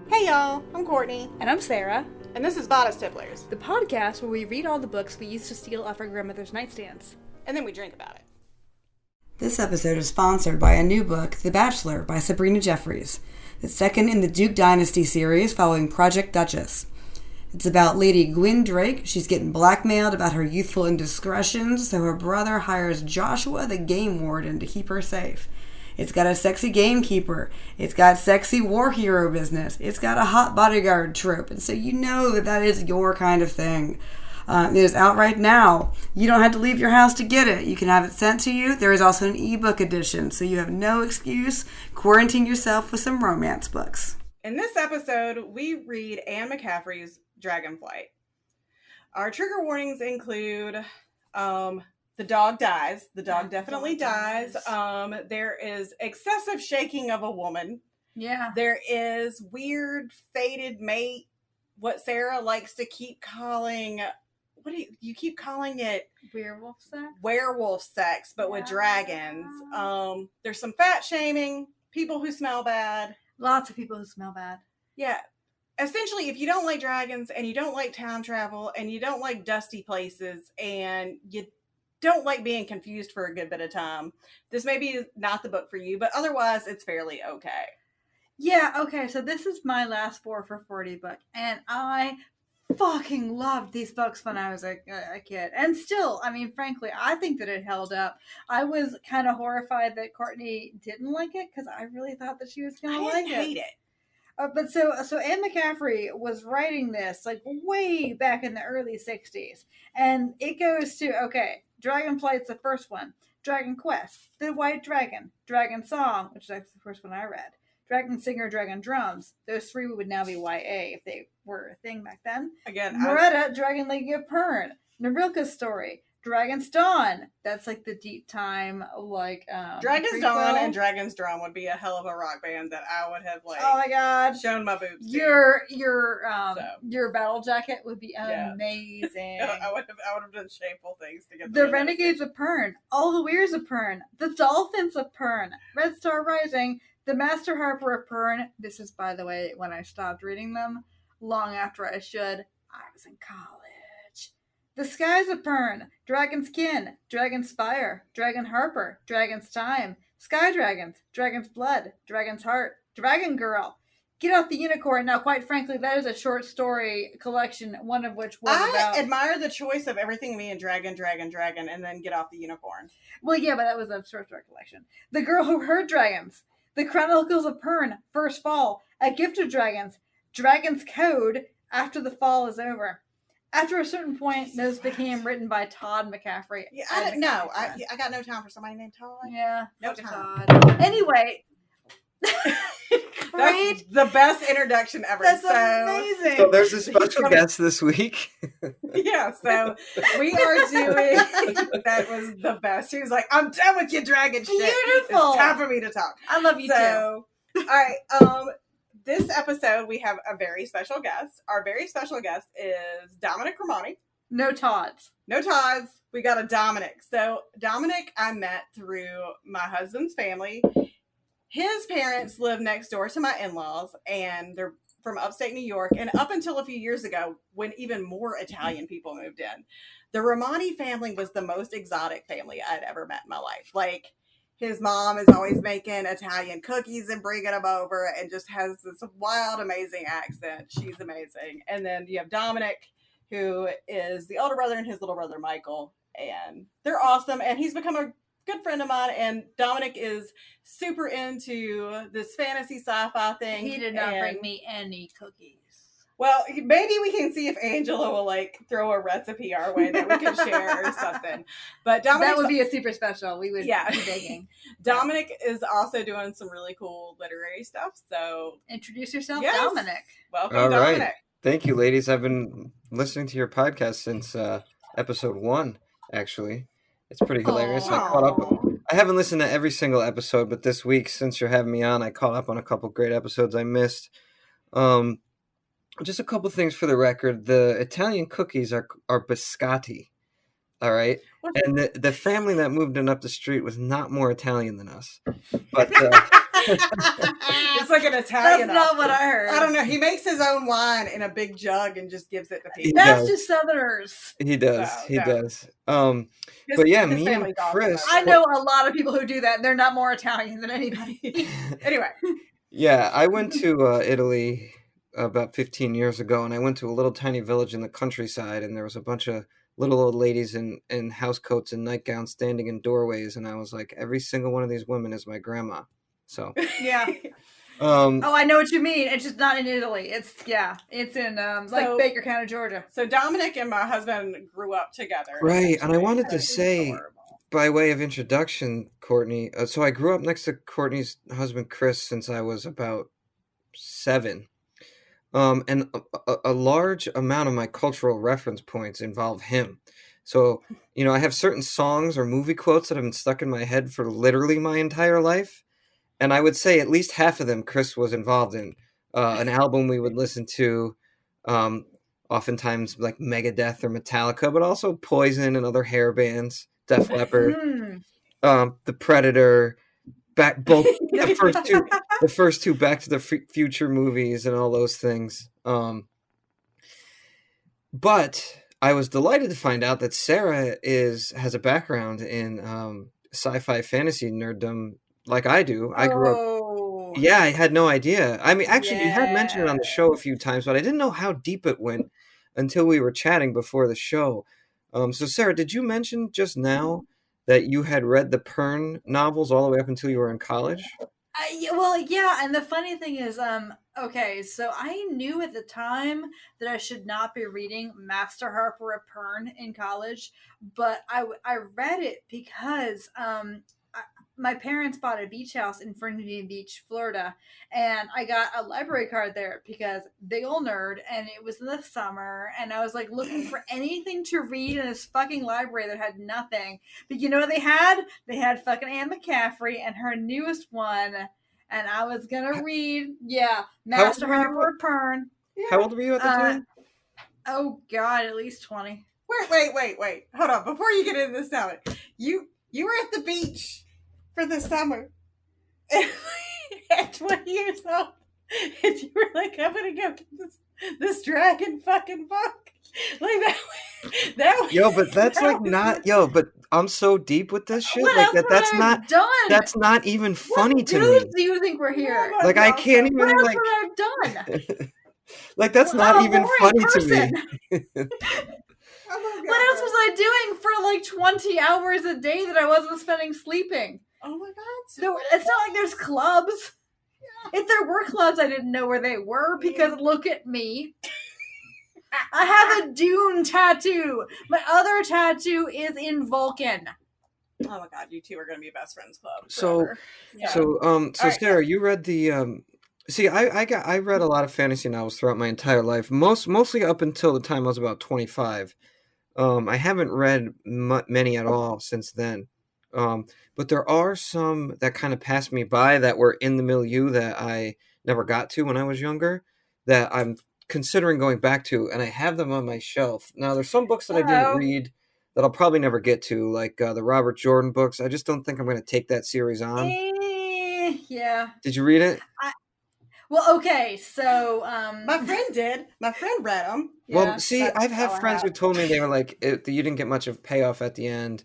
Hey y'all, I'm Courtney. And I'm Sarah. And this is Bodice Tipplers, the podcast where we read all the books we used to steal off our grandmother's nightstands. And then we drink about it. This episode is sponsored by a new book, The Bachelor by Sabrina Jeffries. It's second in the Duke Dynasty series following Project Duchess. It's about Lady Gwyn Drake. She's getting blackmailed about her youthful indiscretions, so her brother hires Joshua, the game warden, to keep her safe. It's got a sexy gamekeeper. It's got sexy war hero business. It's got a hot bodyguard trope. And so you know that is your kind of thing. It is out right now. You don't have to leave your house to get it. You can have it sent to you. There is also an ebook edition, so you have no excuse. Quarantine yourself with some romance books. In this episode, we read Anne McCaffery's Dragonflight. Our trigger warnings include the dog dies. The dog definitely dies. There is excessive shaking of a woman. Yeah. There is weird fated mate. What Sarah likes to keep calling, what do you keep calling it? Werewolf sex? Werewolf sex, but with dragons. There's some fat shaming, people who smell bad. Lots of people who smell bad. Yeah. Essentially, if you don't like dragons and you don't like time travel and you don't like dusty places and you don't like being confused for a good bit of time, this may be not the book for you, but otherwise it's fairly okay. Yeah, okay, so this is my last 4 for 40 book, and I fucking loved these books when I was a kid. And still, I mean, frankly, I think that it held up. I was kind of horrified that Courtney didn't like it, because I really thought that she was going to like it. I hate it. But so Anne McCaffery was writing this like way back in the early 60s. And it goes to, okay, Dragonflight's the first one. Dragon Quest, The White Dragon, Dragon Song, which is actually the first one I read. Dragon Singer, Dragon Drums. Those 3 would now be YA if they were a thing back then. Again, Moretta, Dragon Lady of Pern. Narilka's Story. Dragon's Dawn. That's like the deep time, like Dragon's Dawn and Dragon's Drum would be a hell of a rock band that I would have like. Oh my god! Shown my boobs. Your battle jacket would be amazing. I would have done shameful things to get the Renegades of Pern, all the Weirs of Pern, the Dolphins of Pern, Red Star Rising, the Master Harper of Pern. This is, by the way, when I stopped reading them, long after I should. I was in college. The Skies of Pern, Dragon's Kin, Dragon's Fire, Dragon Harper, Dragon's Time, Sky Dragons, Dragon's Blood, Dragon's Heart, Dragon Girl, Get Off the Unicorn. Now, quite frankly, that is a short story collection, one of which was I admire the choice of everything being dragon, and then Get Off the Unicorn. Well, yeah, but that was a short story collection. The Girl Who Heard Dragons, The Chronicles of Pern, First Fall, A Gift of Dragons, Dragon's Code, After the Fall is Over. After a certain point, those became written by Todd McCaffery. Yeah, I don't know. I got no time for somebody named Todd. Yeah, no time. Todd. Anyway, that's the best introduction ever. That's amazing. So there's a special guest this week. Yeah, so we are doing. That was the best. He was like, "I'm done with your dragon shit. Beautiful. It's time for me to talk." I love you too. All right. This episode, we have a very special guest. Our very special guest is Dominic Romani. No Todds. No Todds. We got a Dominic. So Dominic I met through my husband's family. His parents live next door to my in-laws, and they're from upstate New York. And up until a few years ago, when even more Italian people moved in, the Romani family was the most exotic family I'd ever met in my life. Like, his mom is always making Italian cookies and bringing them over and just has this wild, amazing accent. She's amazing. And then you have Dominic, who is the older brother, and his little brother, Michael. And they're awesome. And he's become a good friend of mine. And Dominic is super into this fantasy sci-fi thing. He did not bring me any cookies. Well, maybe we can see if Angela will like throw a recipe our way that we can share or something. But Dominic, that would be a super special. We would be begging. Dominic is also doing some really cool literary stuff. So introduce yourself, yes. Dominic. Welcome, All Dominic. Right. Thank you, ladies. I've been listening to your podcast since episode 1. Actually, it's pretty hilarious. I caught up. I haven't listened to every single episode, but this week, since you're having me on, I caught up on a couple great episodes I missed. Just a couple things for the record. The Italian cookies are biscotti, all right? And the family that moved in up the street was not more Italian than us. But It's like an Italian. That's not what I heard. I don't know. He makes his own wine in a big jug and just gives it to people. That's just Southerners. He does. So, he no. does. But yeah, me and family's awesome, Chris. though. I know a lot of people who do that, and they're not more Italian than anybody. Anyway, Yeah, I went to Italy about 15 years ago, and I went to a little tiny village in the countryside, and there was a bunch of little old ladies in housecoats and nightgowns standing in doorways, and I was like, every single one of these women is my grandma. So Yeah. oh, I know what you mean. It's just not in Italy. It's in like Baker County, Georgia. So Dominic and my husband grew up together. right. And I wanted to It's say, adorable. by way of introduction, Courtney, so I grew up next to Courtney's husband, Chris, since I was about 7. And a large amount of my cultural reference points involve him. So, I have certain songs or movie quotes that have been stuck in my head for literally my entire life. And I would say at least half of them Chris was involved in. An album we would listen to, oftentimes like Megadeth or Metallica, but also Poison and other hair bands, Def Leppard, The Predator, both the first two Back to the Future movies and all those things. But I was delighted to find out that Sarah has a background in sci-fi fantasy nerddom like I do. I grew up. Yeah, I had no idea. I mean, actually, you had mentioned it on the show a few times, but I didn't know how deep it went until we were chatting before the show. So, Sarah, did you mention just now that you had read the Pern novels all the way up until you were in college? Yeah, and the funny thing is, okay, so I knew at the time that I should not be reading Master Harper of Pern in college, but I read it because my parents bought a beach house in Virginia Beach, Florida, and I got a library card there because big ol' nerd, and it was in the summer, and I was like looking for anything to read in this fucking library that had nothing. But you know what they had? They had fucking Anne McCaffery and her newest one, and I was gonna read, Master Harper of Pern. Yeah. How old were you at the time? Oh God, at least 20. Wait. Hold on. Before you get into this topic, you were at the beach for the summer at 20 years old, and you were like, I'm gonna go get this dragon fucking book. Like that. Yo, but that's like not. Yo, but I'm so deep with this shit. What Like else that's would I not. have done? That's not even funny What to news me. do you think we're here? Yeah, Like I can't even What else like. would I have done? Like that's Well, I'm not a even boring funny person. to me. Oh my God. What else was I doing for like 20 hours a day that I wasn't spending sleeping? Oh my God. No, it's not like there's clubs. If there were clubs, I didn't know where they were because look at me. I have a Dune tattoo. My other tattoo is in Vulcan. Oh my God, you two are gonna be best friends club. So, forever. Yeah. so right. Sarah, you read the See, I read a lot of fantasy novels throughout my entire life. Mostly up until the time I was about 25. I haven't read many at all since then. But there are some that kind of passed me by that were in the milieu that I never got to when I was younger that I'm considering going back to, and I have them on my shelf. Now, there's some books that I didn't read that I'll probably never get to, like the Robert Jordan books. I just don't think I'm going to take that series on. Yeah. Did you read it? Well, okay, so My friend did. My friend read them. Well, see, I've all I had friends who have. told me they were like, you didn't get much of payoff at the end.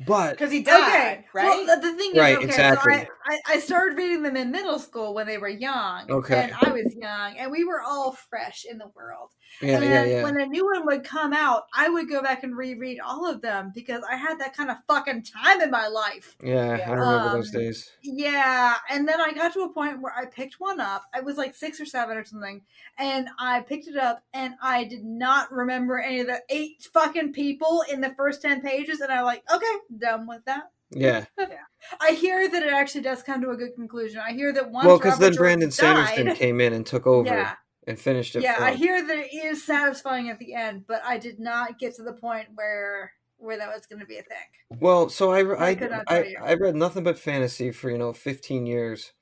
But Because he died, right? Well, the thing is, Right, okay, exactly. so I started reading them in middle school when they were young. Okay. And I was young, and we were all fresh in the world. yeah, And yeah, then yeah. when a new one would come out, I would go back and reread all of them because I had that kind of fucking time in my life. Yeah, I remember those days. Yeah, and then I got to a point where I picked one up. I was like 6 or 7 or something, and I picked it up, and I did not remember any of the 8 fucking people in the first 10 pages, and I'm like, okay, done with that. Yeah. I hear that it actually does come to a good conclusion. I hear that once Well, because Robert then Brandon Jordan Sanderson died, came in and took over yeah, and finished it. yeah, for I him. hear that it is satisfying at the end, but I did not get to the point where that was going to be a thing. Well, so I could not tell you. I read nothing but fantasy for 15 years,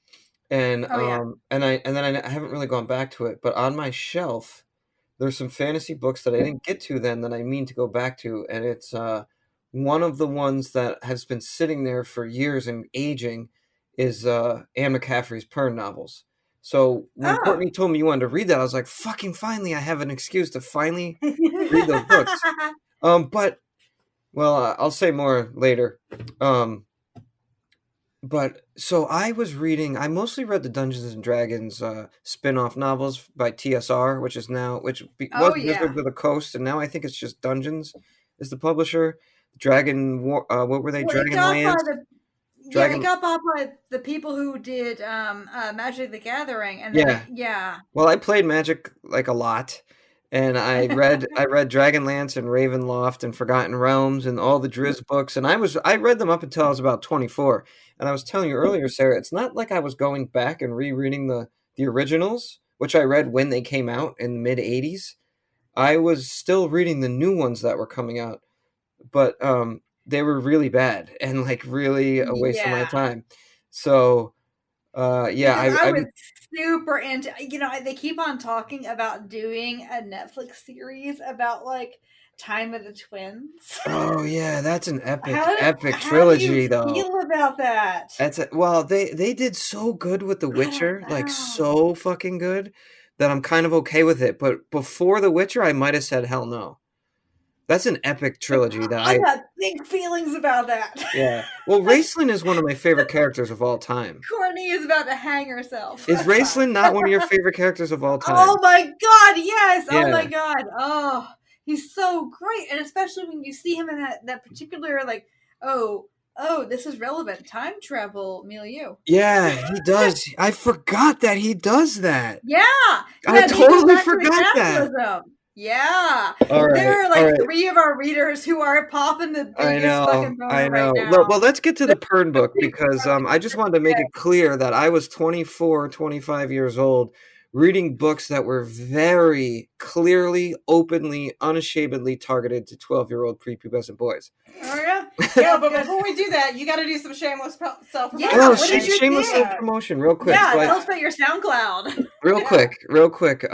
and Oh, yeah. and then I haven't really gone back to it. But on my shelf, there's some fantasy books that I didn't get to then that I mean to go back to, and it's one of the ones that has been sitting there for years and aging is Anne McCaffery's Pern novels. So when Courtney told me you wanted to read that, I was like, fucking finally, I have an excuse to finally read those books. But, well, I'll say more later. But so I mostly read the Dungeons and Dragons spin-off novels by TSR, which was Wizards of the Coast, and now I think it's just Dungeons is the publisher. What were they? Dragonflight. It got bought by the people who did Magic the Gathering, and then Well, I played Magic like a lot, and I read Dragonlance and Ravenloft and Forgotten Realms and all the Drizzt books, and I read them up until I was about 24. And I was telling you earlier, Sarah, it's not like I was going back and rereading the originals, which I read when they came out in the mid 80s. I was still reading the new ones that were coming out, but they were really bad and like really a waste of my time. So I was super into, they keep on talking about doing a Netflix series about like Time of the Twins. Oh yeah, that's an epic trilogy though. How do you feel about that? They did so good with The Witcher, like so fucking good that I'm kind of okay with it. But before The Witcher, I might have said hell no. That's an epic trilogy that I got big feelings about that. Yeah. Well, Raistlin is one of my favorite characters of all time. Courtney is about to hang herself. Is Raistlin not one of your favorite characters of all time? Oh my god, yes! Yeah. Oh my god. Oh, he's so great. And especially when you see him in that particular, like, oh, this is relevant. Time travel milieu. Yeah, he does. I forgot that he does that. Yeah. I totally forgot that. Yeah. All right, there are like 3 of our readers who are popping the biggest fucking boner right now. Well, let's get to the Pern book because I just wanted to make it clear that I was 24, 25 years old reading books that were very clearly, openly, unashamedly targeted to 12-year-old prepubescent boys. Oh, yeah? Yeah, but before we do that, you got to do some shameless self-promotion. Yeah, shameless self-promotion, real quick. Yeah, tell us about your SoundCloud. Real quick.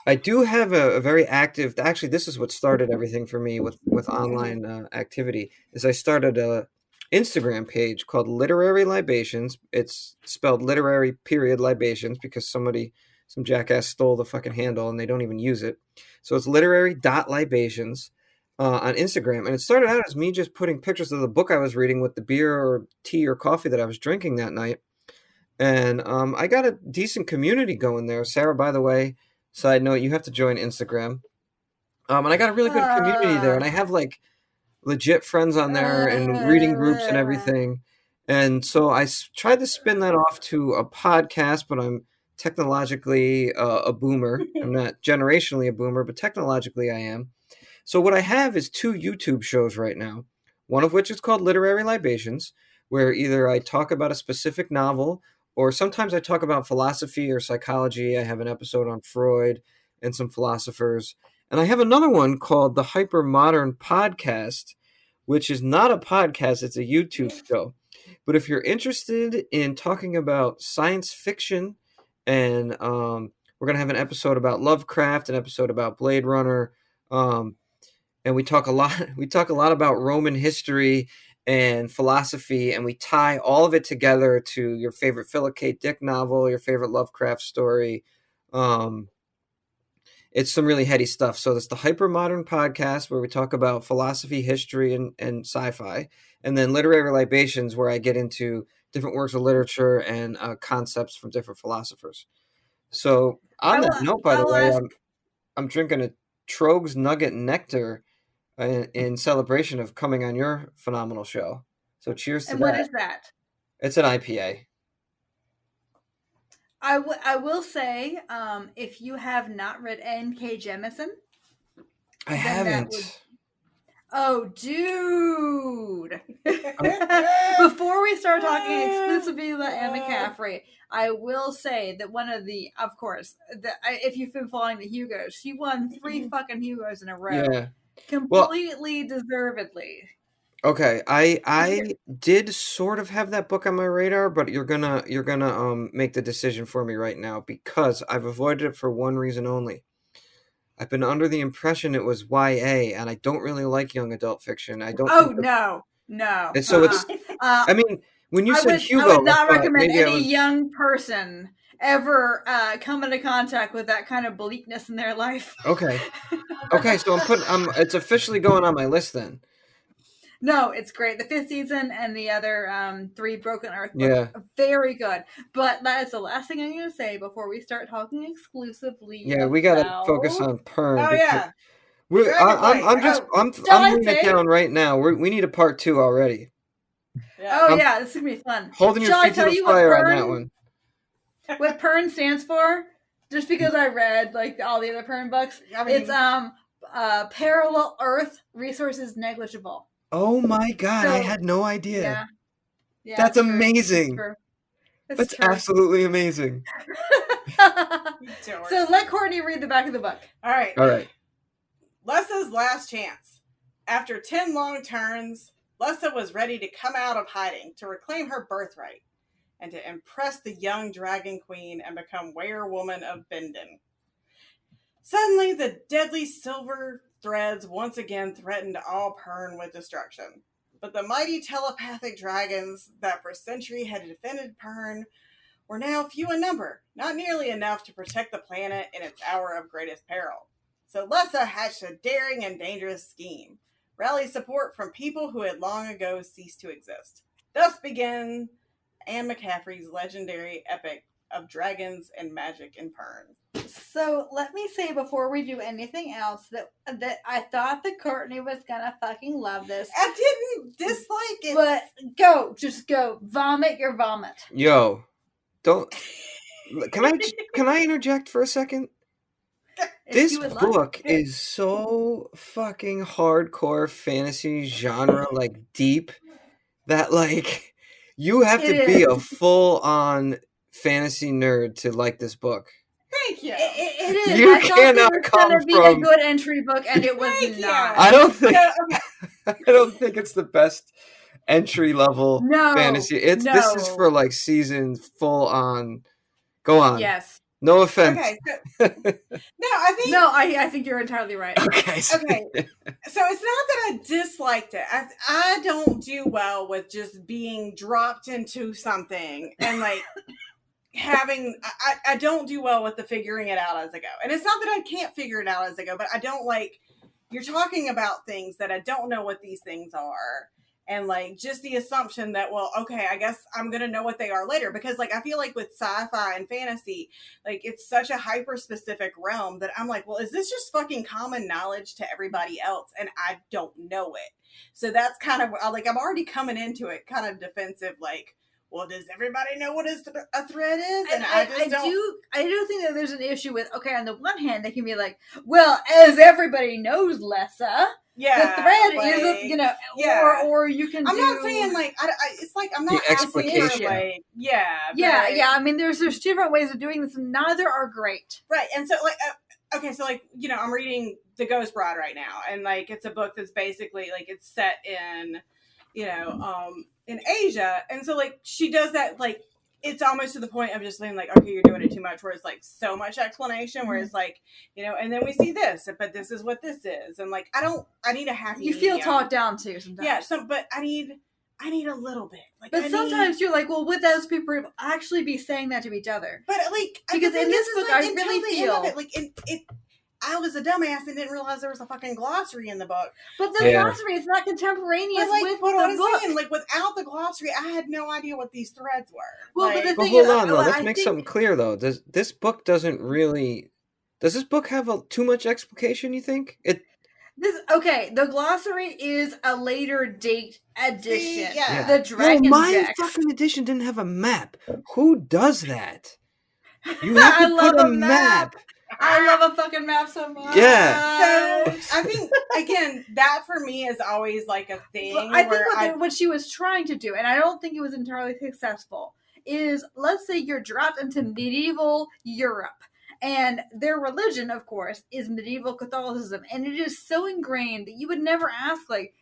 I do have a very active. Actually, this is what started everything for me with online activity. Is I started a Instagram page called Literary Libations. It's spelled literary libations because some jackass stole the fucking handle and they don't even use it. So it's literary.libations on Instagram, and it started out as me just putting pictures of the book I was reading with the beer or tea or coffee that I was drinking that night, and I got a decent community going there. Sarah, by the way. Side note, you have to join Instagram. And I got a really good community there. And I have like legit friends on there and reading groups and everything. And so I tried to spin that off to a podcast, but I'm technologically a boomer. I'm not generationally a boomer, but technologically I am. So what I have is 2 YouTube shows right now. One of which is called Literary Libations, where either I talk about a specific novel or sometimes I talk about philosophy or psychology. I have an episode on Freud and some philosophers. And I have another one called the Hypermodern Podcast, which is not a podcast, it's a YouTube show. But if you're interested in talking about science fiction, and we're going to have an episode about Lovecraft, an episode about Blade Runner, and we talk a lot about Roman history and philosophy, and we tie all of it together to your favorite Philip K. Dick novel, your favorite Lovecraft story. It's some really heady stuff. So it's the Hypermodern Podcast where we talk about philosophy, history, and sci-fi. And then Literary Libations where I get into different works of literature and concepts from different philosophers. So on that note, by the way, I'm drinking a Trogs Nugget Nectar in celebration of coming on your phenomenal show. So cheers to that. And what is that? It's an IPA. I will say, if you have not read N.K. Jemisin. I haven't. Oh, dude. Before we start talking exclusively about Anne McCaffrey, I will say that one of the, of course, if you've been following the Hugos, she won 3 fucking Hugos in a row. Yeah. Completely deservedly. Okay, I did sort of have that book on my radar, but you're gonna make the decision for me right now because I've avoided it for one reason only. I've been under the impression it was YA, and I don't really like young adult fiction. I don't. No. And so it's. I mean, When you said Hugo, I would not I thought recommend maybe I any was- young person ever come into contact with that kind of bleakness in their life. Okay. Okay, so it's officially going on my list then. No, it's great. The 5th season and the other 3 Broken Earth books Yeah. are very good. But that is the last thing I'm going to say before we start talking exclusively. Yeah, we gotta about- focus on Pern. Oh yeah. I'm Shall I laying it say? down right now. We need a part 2 already. Yeah. Oh I'm yeah, this is going to be fun. Holding your Shall I feet to tell the you what fire on Pern- that one. What Pern stands for? Just because I read like all the other Pern books, I mean, it's Parallel Earth Resources Negligible. Oh my god, I So- had no idea. Yeah, That's it's true. amazing. It's true. It's That's true. absolutely amazing. you dork. So let Courtney read the back of the book. All right. All right. Lessa's last chance. After 10 long turns, Lessa was ready to come out of hiding to reclaim her birthright and to impress the young dragon queen and become werewoman of Bindon. Suddenly, the deadly silver threads once again threatened all Pern with destruction. But the mighty telepathic dragons that for centuries had defended Pern were now few in number, not nearly enough to protect the planet in its hour of greatest peril. So Lessa hatched a daring and dangerous scheme, rallied support from people who had long ago ceased to exist. Thus began Anne McCaffery's legendary epic of dragons and magic in Pern. So let me say before we do anything else that I thought that Courtney was gonna fucking love this. I didn't dislike it. But just go. Vomit your vomit. Yo, don't. Can I interject for a second? If This you would like. book is so fucking hardcore fantasy genre, like deep, that like you have to It be a is. full-on fantasy nerd to like this book. Thank you. It is. You I thought cannot it was come gonna be from- a good entry book, and it was Thank you. not. I don't think So, okay. I don't think it's the best entry level No, fantasy. This is no. for like seasons full on. Go on. Yes. No offense. Okay. No, I think. No, I think you're entirely right. Okay. Okay. So it's not that I disliked it. I don't do well with just being dropped into something and like having. I don't do well with the figuring it out as I go. And it's not that I can't figure it out as I go, but I don't like. You're talking about things that I don't know what these things are. And like just the assumption that, well, okay, I guess I'm going to know what they are later. Because like I feel like with sci-fi and fantasy, like it's such a hyper specific realm that I'm like, well, is this just fucking common knowledge to everybody else? And I don't know it. So that's kind of like I'm already coming into it kind of defensive, like, well, does everybody know what a thread is? And I do think that there's an issue with, okay, on the one hand, they can be like, well, as everybody knows, Lessa, yeah, the thread like, isn't, yeah. or you can I'm do... not saying like, it's like, I'm not The asking for explication. like, yeah. I mean, there's different ways of doing this, and neither are great. Right. And so like, okay, so like, I'm reading The Ghost Bride right now, and like, it's a book that's basically like, it's set in, in Asia. And so like, she does that, like, it's almost to the point of just being like, okay, you're doing it too much, where it's like so much explanation, where it's like, and then we see this, but this is what this is. And like, I need a happy You feel medium. talked down to sometimes. Yeah. But I need a little bit. Like, But sometimes you're like, well, would those people actually be saying that to each other? But like, Because in this book, I really feel I was a dumbass and didn't realize there was a fucking glossary in the book. But the Yeah. glossary is not contemporaneous But like, with what the I'm book. saying, like, without the glossary, I had no idea what these threads were. Well, but Like, the But thing hold is, on, though. well, Let's I make think- something clear, though. Does this book have too much explication? You think it? The glossary is a later date edition. yeah. The Dragon my Decks. fucking edition didn't have a map. Who does that? You have I to love put a a map. I love a fucking map so much. Yeah. So I think again, that for me is always like a thing. Well, I think where what she was trying to do, and I don't think it was entirely successful, is let's say you're dropped into medieval Europe, and their religion, of course, is medieval Catholicism, and it is so ingrained that you would never ask, like,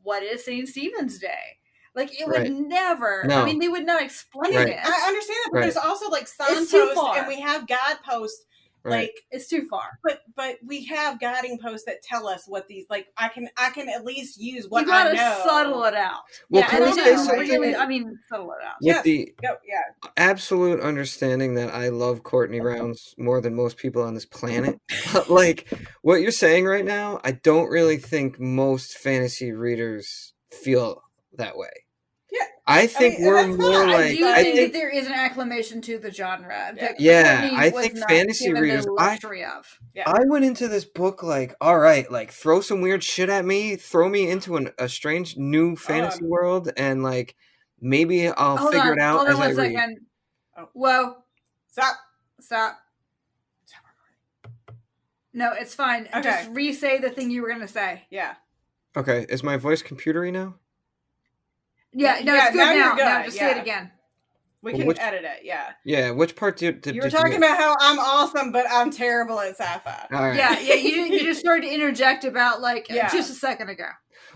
what is St. Stephen's Day? Like, it Right. would never. No. I mean, they would not explain Right. it. I understand that, but Right. there's also like It's too signposts, far. and we have guideposts Right. Like, It's too far. but we have guiding posts that tell us what these, like, I can at least use You what I gotta know. subtle it out. Well, Yeah, can I we don't say know. something? Really, I mean, subtle it out. With Yes. the Yeah. absolute understanding that I love Courtney Rounds more than most people on this planet. But like what you're saying right now, I don't really think most fantasy readers feel that way. Yeah. I think mean, we're that's more fine. I like do I think think that there is an acclamation to the genre. That Yeah, Courtney I was think not fantasy given readers- the luxury of. Yeah. I went into this book like, all right, like throw some weird shit at me, throw me into a strange new fantasy world, and like maybe I'll Hold figure on, it out hold as on I one read. second. Oh. Whoa, Stop. no, it's fine. Okay. Just re-say the thing you were gonna say. Yeah. Okay, is my voice computery now? Yeah, no, Yeah, it's good now you're now. good, Now, just say it yeah. again. We Well, can which- edit it. Yeah. Yeah, which part did You were did talking get? about how I'm awesome, but I'm terrible at sci-fi. All right. Yeah, you just started to interject about like Yeah. just a second ago.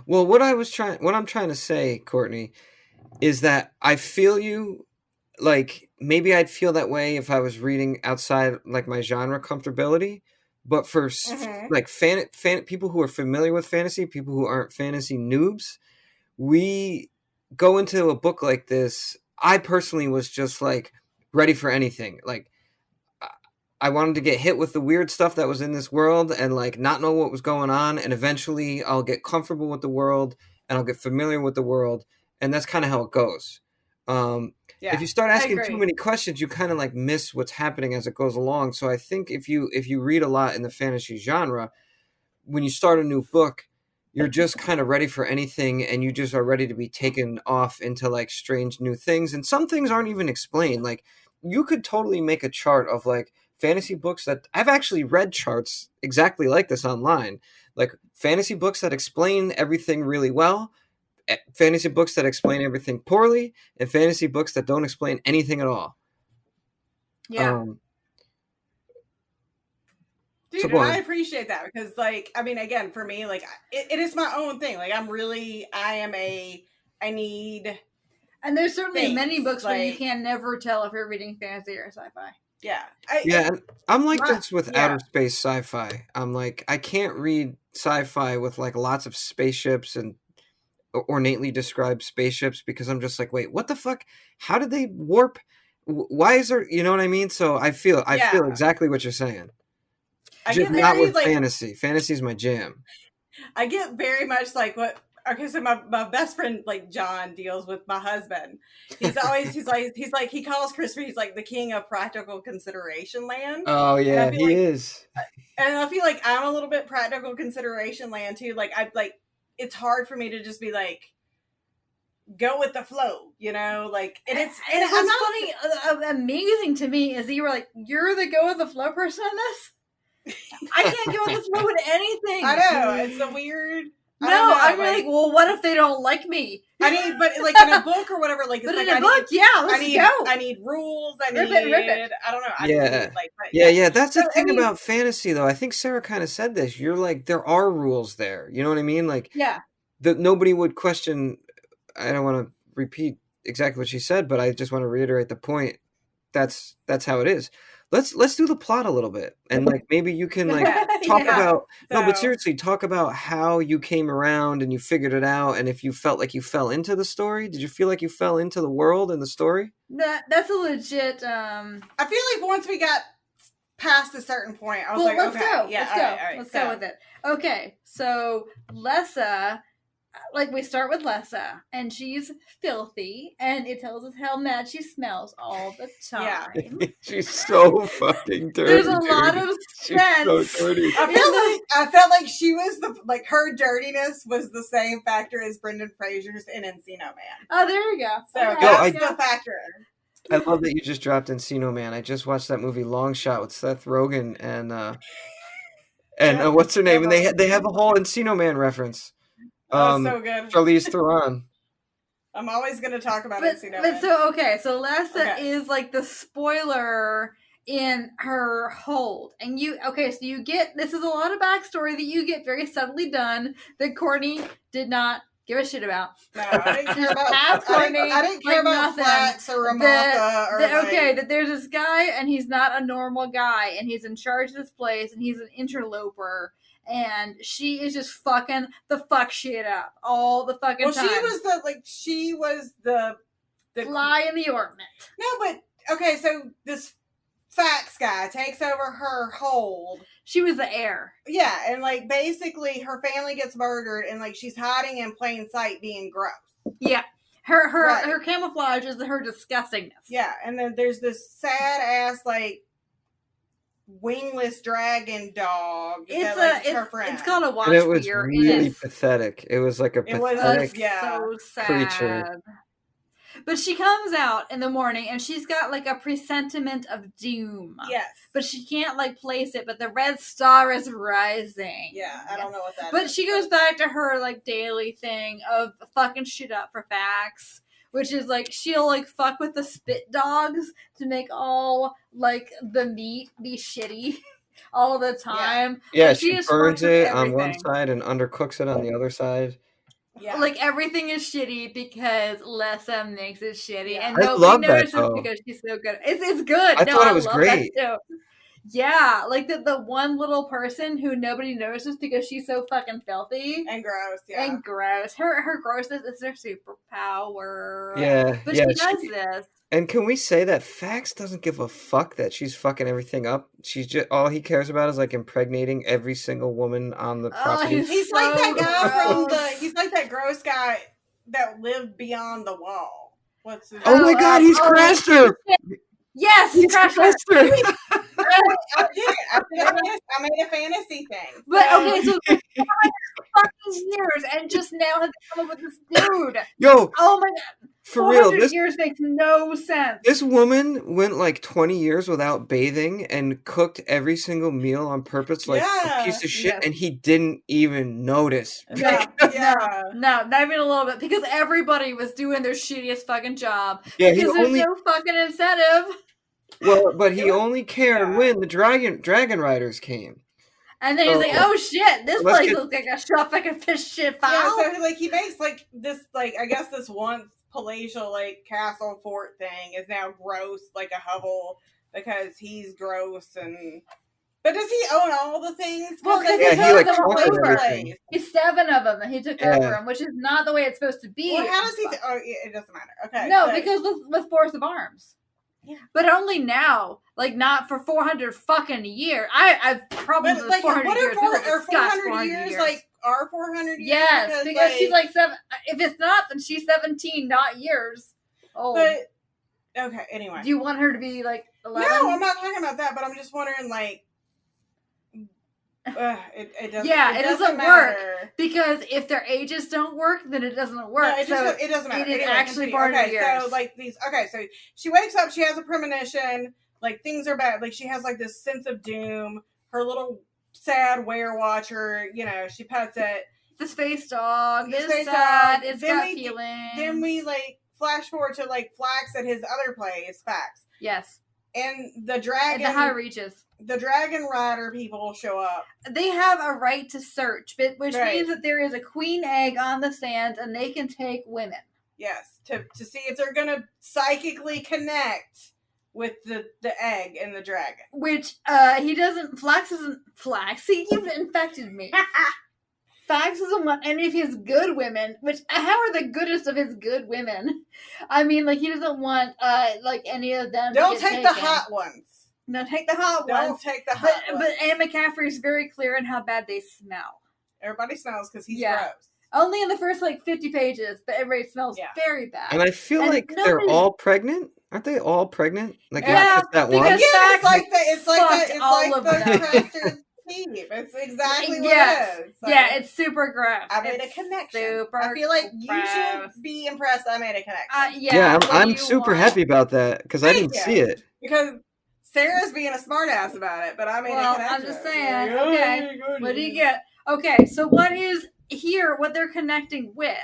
Well, what I'm trying to say, Courtney, is that I feel you. Like maybe I'd feel that way if I was reading outside like my genre comfortability, but for Mhm. like fan people who are familiar with fantasy, people who aren't fantasy noobs, we go into a book like this. I personally was just like ready for anything. Like I wanted to get hit with the weird stuff that was in this world and like not know what was going on, and eventually I'll get comfortable with the world and I'll get familiar with the world, and that's kind of how it goes. Yeah. If you start asking too agree. many questions, you kind of like miss what's happening as it goes along. So I think if you read a lot in the fantasy genre, when you start a new book, you're just kind of ready for anything, and you just are ready to be taken off into like strange new things. And some things aren't even explained. Like you could totally make a chart of like fantasy books that I've actually read charts exactly like this online, like fantasy books that explain everything really well, fantasy books that explain everything poorly, and fantasy books that don't explain anything at all. Yeah. Dude, So and go I on. appreciate that because, like, I mean, again, for me, like, it is my own thing. Like, I need, And there's certainly things, many books where you like- can never tell if you're reading fantasy or sci-fi. yeah. Yeah, and I'm like My- this with yeah. outer space sci-fi. I'm like, I can't read sci-fi with like lots of spaceships and ornately described spaceships because I'm just like, wait, what the fuck? How did they warp? Why is there? You know what I mean? So I feel Yeah. exactly what you're saying. I Just get not very, with like, fantasy. Fantasy's my jam. I get very much like what. Okay, so my best friend like John deals with my husband. He's always he calls Christopher. He's like the king of practical consideration land. Oh yeah, I feel he like- is. And I feel like I'm a little bit practical consideration land too. Like it's hard for me to just be like go with the flow, you know. Like and it's And I'm what's not funny, amazing to me is that you were like, you're the go with the flow person on this. I can't go with the flow in anything. I know it's a weird. I No, don't know, I'm like, well, what if they don't like me? I need, but like in a book or whatever, like it's But like in a I book, need, yeah, let's I need, go. I need rules. I Rip need, it. I don't know. I Yeah. just need, like, but Yeah. That's the So, I thing mean- about fantasy, though. I think Sarah kind of said this. You're like, there are rules there. You know what I mean? Like, Yeah. that nobody would question. I don't want to repeat exactly what she said, but I just want to reiterate the point. That's how it is. Let's do the plot a little bit, and like maybe you can like talk Yeah. about no, but So- seriously, talk about how you came around and you figured it out, and if you felt like you fell into the story. Did you feel like you fell into the world and the story? That's a legit. I feel like once we got past a certain point, I was Well, like, let's okay, go. yeah, Let's all go. right, all right, Let's so- go with it. Okay, so Lessa, like we start with Lessa, and she's filthy, and it tells us how mad she smells all the Yeah. time. She's so fucking dirty. There's a lot dude. of She's so sense. dirty. I felt like she was her dirtiness was the same factor as Brendan Fraser's in Encino Man. Oh, there you go. So Okay. that's I- the factor. I love that you just dropped Encino Man. I just watched that movie Long Shot with Seth Rogen and Yeah. what's her name? And they have a whole Encino Man reference. Oh, so good. Charlize Theron. I'm always going to talk about But Encino Man. so so Lessa Okay. is like the spoiler in her hold, and so you get this is a lot of backstory that you get very subtly done that Courtney did not give a shit about. No, I didn't care about. Half I horny, didn't care like about nothing. Flax or Ramaka or Okay, that there's this guy and he's not a normal guy and he's in charge of this place and he's an interloper and she is just fucking the fuck shit up all the fucking time. She was the fly in the ointment. No, but okay, so this Fax guy takes over her hold. She was the heir. Yeah, and like basically her family gets murdered and like she's hiding in plain sight being gross. Yeah. Her camouflage is her disgustingness. Yeah, and then there's this sad ass like wingless dragon dog. Her friend. It's called a watch. And it was weir. really pathetic. It was like a pathetic so sad. creature. But she comes out in the morning and she's got like a presentiment of doom. Yes. But she can't like place it, but the red star is rising. Yeah, I don't know what that is. But she goes back to her like daily thing of fucking shit up for Fax, which is like she'll like fuck with the spit dogs to make all like the meat be shitty all the time. Yeah, like, she burns it on one side and undercooks it on the other side. Yeah. Like everything is shitty because Lessa makes it shitty, and I nobody love that, notices though. because she's so good. It's good. I thought it was love great. that too. Yeah, like the one little person who nobody notices because she's so fucking filthy and gross. Yeah, and gross. Her grossness is her superpower. Yeah, but she does this. And can we say that Fax doesn't give a fuck that she's fucking everything up? She's just all he cares about is like impregnating every single woman on the property. He's like that guy he's like that gross guy that lived beyond the wall. What's his Oh my god, he's Crasher! Yes, he's Crasher! I did it. I made a fantasy thing. But okay, so fucking years and just now have come up with this dude. Yo, oh my god. For real, this years makes no sense. This woman went like 20 years without bathing and cooked every single meal on purpose like a piece of shit, and he didn't even notice. No, not even a little bit, because everybody was doing their shittiest fucking job. Yeah, because there's no fucking incentive. Well, but he only cared when the dragon riders came. And then he's like, "Oh shit, this place looks like a shop like a fish shit file." Yeah, so like he makes like this, like I guess this once palatial like castle fort thing is now gross, like a hovel, because he's gross. And but does he own all the things? Well, like, he like over. He's 7 of them, and he took over them, which is not the way it's supposed to be. Well, how does he? It doesn't matter. Okay, no, because with Force of Arms. Yeah, but only now, like not for 400 fucking years. I've problems with 400 years. Are 400 years like our 400 years? Yes, because she's like 7. If it's not, then she's 17, not years old. But okay, anyway, do you want her to be like 11? No, I'm not talking about that. But I'm just wondering, like, it doesn't. Yeah, it doesn't work because if their ages don't work, then it doesn't work. No, it doesn't matter. It is actually 400 years. So like these. Okay, so she wakes up. She has a premonition. Like things are bad. Like she has like this sense of doom. Her little sad were-watcher. You know, she pets it. The space dog is space sad. Dog. It's got feelings. Then we like flash forward to like Flax at his other place, Fax. Yes. And the dragon. At the high reaches. The dragon rider people show up. They have a right to search, which means that there is a queen egg on the sands and they can take women. Yes, to see if they're going to psychically connect with the egg and the dragon. Which he doesn't. Flax isn't. Flax? See, you've infected me. Fax doesn't want any of his good women, which, how are the goodest of his good women? I mean, like, he doesn't want, like, any of them Don't to get take taken. the hot ones. No, take the hot ones. Don't take the hot ones. But Anne McCaffery's very clear in how bad they smell. Everybody smells because he's gross. Only in the first, like, 50 pages, but everybody smells very bad. And I feel like they're all pregnant. Aren't they all pregnant? Like, yeah, not just that one? Yeah, it's like that. It's like that. It's all like of the them. Crafter's Thief. It's exactly what it is. So yeah, it's super gross. I made a connection. I feel like you should be impressed I made a connection. Yeah, I'm super happy about that because I didn't see it. Because Sarah's being a smartass about it, but I made a connection. I'm just saying. Okay, what do you get? Okay, so what is here? What they're connecting with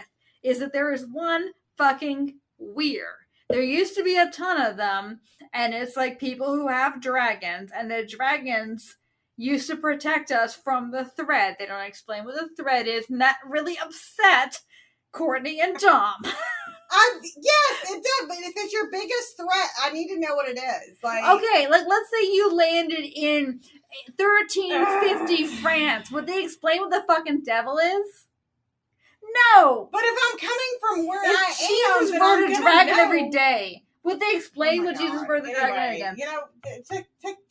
is that there is one fucking weir. There used to be a ton of them, and it's like people who have dragons, and the dragons used to protect us from the thread. They don't explain what the thread is, and that really upset Courtney and Tom. Yes, it does. But if it's your biggest threat, I need to know what it is. Like, Okay, like let's say you landed in 1350 France. Would they explain what the fucking devil is? No. but if I'm coming from where I If am, Jesus then rode I'm a gonna dragon know. every day, would they explain Oh my what Jesus God. rode the dragon Anyway, again? You know,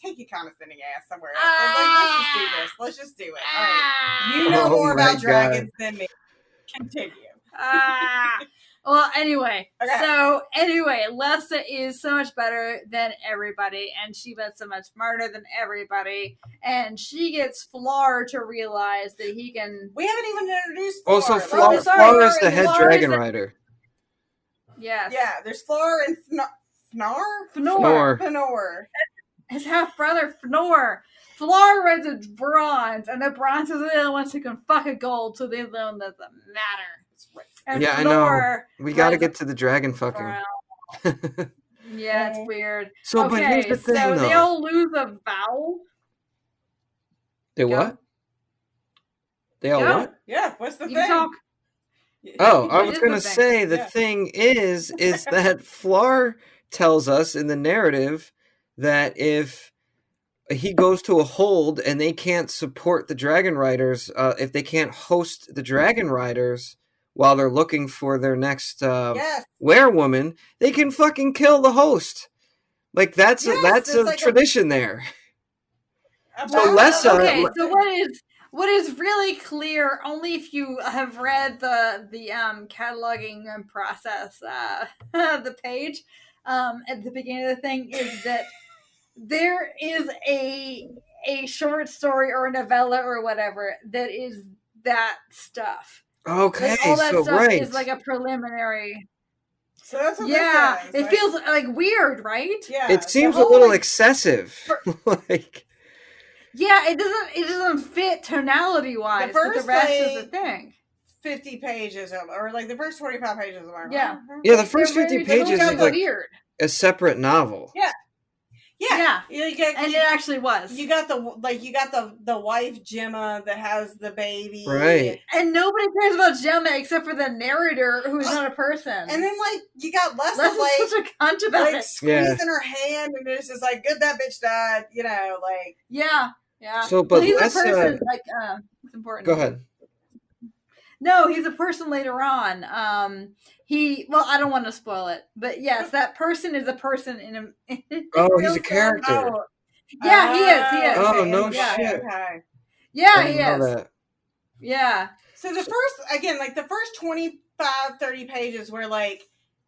take your condescending ass somewhere else. Let's just do this. Let's just do it. All right. You know Oh more my about God. dragons than me. Continue. Well, anyway. Okay. So, Lessa is so much better than everybody, and Shiva's so much smarter than everybody, and she gets Flar to realize that he can... We haven't even introduced Oh, Floor. so Flar- Floor is the head Flar is dragon the- rider. Yes. Yeah, there's Floor and Fnor? Fnor. Fnor. His half-brother, Fnor. Flar rides a bronze, and the bronze is the only ones who can fuck a gold, so they're the one that doesn't matter. And Yeah, I Fnor know. We got to rides get to the dragon fucking. brown. Yeah, it's weird. So, but here's Okay, the thing, so though. they all lose a vowel. They Go. what? They all Go. what? Yeah, what's the You thing? can talk. Oh, I What was is going the to thing? say the Yeah. thing is that Flar tells us in the narrative that if he goes to a hold and they can't support the Dragon Riders, if they can't host the Dragon Riders while they're looking for their next Yes. werewoman, they can fucking kill the host. Like that's Yes, a it's like a- tradition there. So About- Lessa- Okay, so what is really clear, only if you have read the cataloging process, the page at the beginning of the thing, is that there is a short story or a novella or whatever that is that stuff. Okay, Like, all that so stuff right. is like a preliminary. So that's what Yeah, this is. it Like, feels like weird, right? Yeah, It the seems a whole, little like, excessive. like Yeah, it doesn't fit tonality wise with the first, rest of like, the thing. 50 pages or like the first 45 pages of my Yeah. yeah, the first It 50 really pages got is like weird. a separate novel. Yeah. Yeah. You get, And it actually was. you got the wife Gemma that has the baby. Right. And nobody cares about Gemma except for the narrator, who is not a person. And then like you got Lessa Lessa's like such a cunt about like it. squeezing her hand and it's just like good that bitch died, you know, like Yeah. So, but Well, he's Lessa- a person. Like, it's important. Go ahead. No, he's a person later on. I don't want to spoil it, but yes, that person is a person in a. Oh, real he's a character. sense. Oh. Yeah, he is. He is. Oh, okay, no yeah, shit. okay. Yeah, I he didn't know is. that. Yeah. So the first 25, 30 pages where like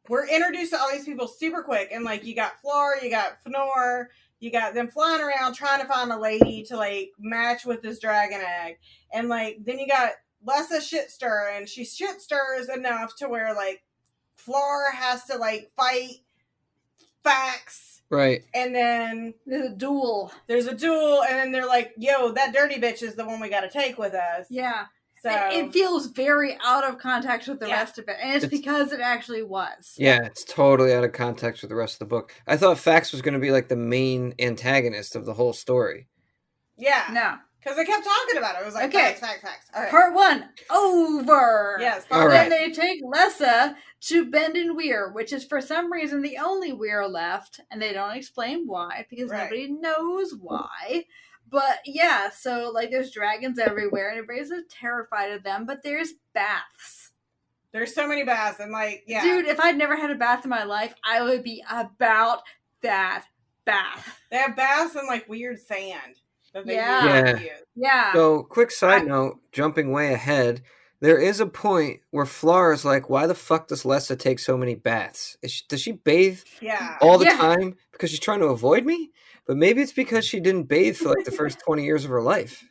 we're introduced to all these people super quick and like you got Flora, you got Fnor, you got them flying around trying to find a lady to like match with this dragon egg. And like then you got Lessa shit stir and she shit stirs enough to where like Flora has to like fight Fax. Right. And then There's a duel. there's a duel and then they're like, yo, that dirty bitch is the one we gotta take with us. Yeah. So It feels very out of context with the Yeah. rest of it. And it's because it actually was. Yeah, it's totally out of context with the rest of the book. I thought Fax was going to be like the main antagonist of the whole story. yeah. No. Because they kept talking about it. It was like, Okay. facts. All right. Part 1, over. Yes. All Part right. Then they take Lessa to Bend and Weir, which is for some reason the only Weir left, and they don't explain why, because Right. nobody knows why. But yeah, so like there's dragons everywhere, and everybody's so terrified of them, but there's baths. There's so many baths, and like, yeah. Dude, if I'd never had a bath in my life, I would be about that bath. They have baths and like weird sand. That they Yeah. use. Yeah. So, quick side note, jumping way ahead, there is a point where Flora is like, why the fuck does Lessa take so many baths? Does she bathe Yeah. all the Yeah. time because she's trying to avoid me? But maybe it's because she didn't bathe for like the first 20 years of her life.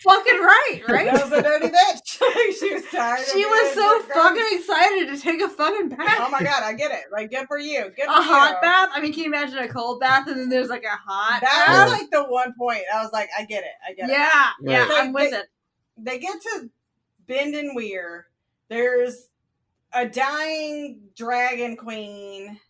Fucking right, right? That was a dirty bitch. She was tired. She of was being so gross. fucking excited to take a fucking bath. Oh my god, I get it. Like, good for you. Good for A hot you. bath? I mean, can you imagine a cold bath and then there's like a hot That bath? was like the one point. I was like, I get it. Yeah, yeah, Right. I'm with it. They get to Bend and Weir. There's a dying dragon queen.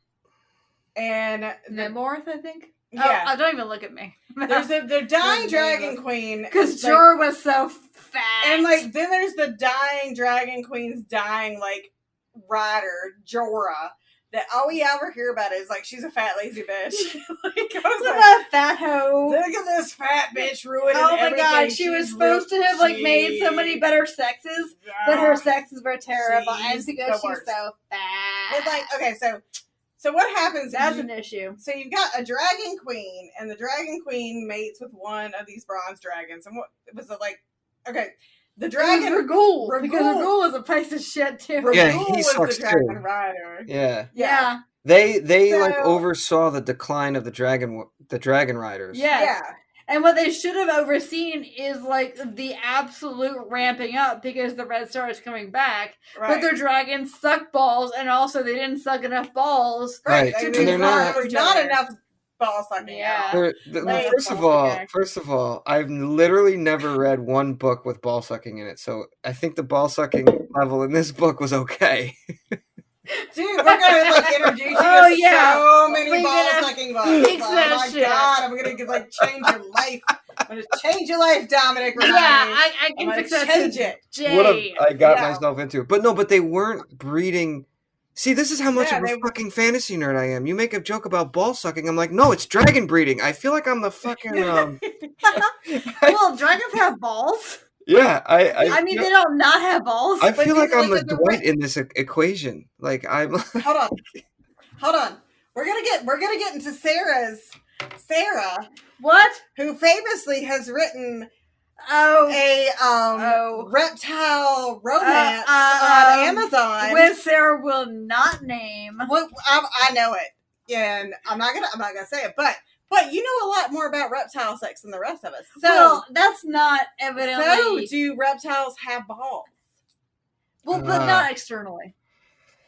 And the Nemorth, I think. Yeah. Oh, don't even look at me. There's the dying dragon queen. Because like, Jor was so fat. and like then there's the dying dragon queen's dying like rider, Jorah. That all we ever hear about is like she's a fat lazy bitch. Like, I was Look like, at that fat hoe. look at this fat bitch ruining Oh my everything. god, she was supposed to have like made so many better sexes, but her sexes were terrible. And She's because the she's worst. so fat. But like, okay, so what happens? That's an issue. So you've got a dragon queen, and the dragon queen mates with one of these bronze dragons. And what was it like? Okay, the dragon Ragul, because Ragul- Ragul is a piece of shit too. Ragul Yeah, he was sucks the dragon too. rider. Yeah. Yeah. They So- like oversaw the decline of the dragon riders. Yes. Yeah. And what they should have overseen is like the absolute ramping up because the Red Star is coming back. Right. But their dragons suck balls, and also they didn't suck enough balls. Right, I and mean, they're not- There's not enough ball sucking. Yeah. out. Like, First of all, I've literally never read one book with ball sucking in it, so I think the ball sucking level in this book was okay. Dude, we're gonna like introduce you Oh, to yeah. so many We're ball gonna sucking books. fix Oh that my shit. god, I'm gonna like change your life. I'm gonna change your life, Dominic. Yeah, I I'm can gonna fix that. change to it. Jay. What I got Yeah. myself into. But they weren't breeding. See, this is how much Yeah, of a they- fucking fantasy nerd I am. You make a joke about ball sucking, I'm like, no, it's dragon breeding. I feel like I'm the fucking Well, dragons have balls. yeah. I mean, they don't not have balls. I but feel these like I'm are the the Dwight in this equation. Like I'm. Hold on. We're gonna get into Sarah, What? who famously has written Oh, a reptile romance on Amazon. which Sarah will not name. Well, I know it, and I'm not gonna say it, but you know a lot more about reptile sex than the rest of us. So, Well, that's not evidently. do reptiles have balls? Well, but not externally.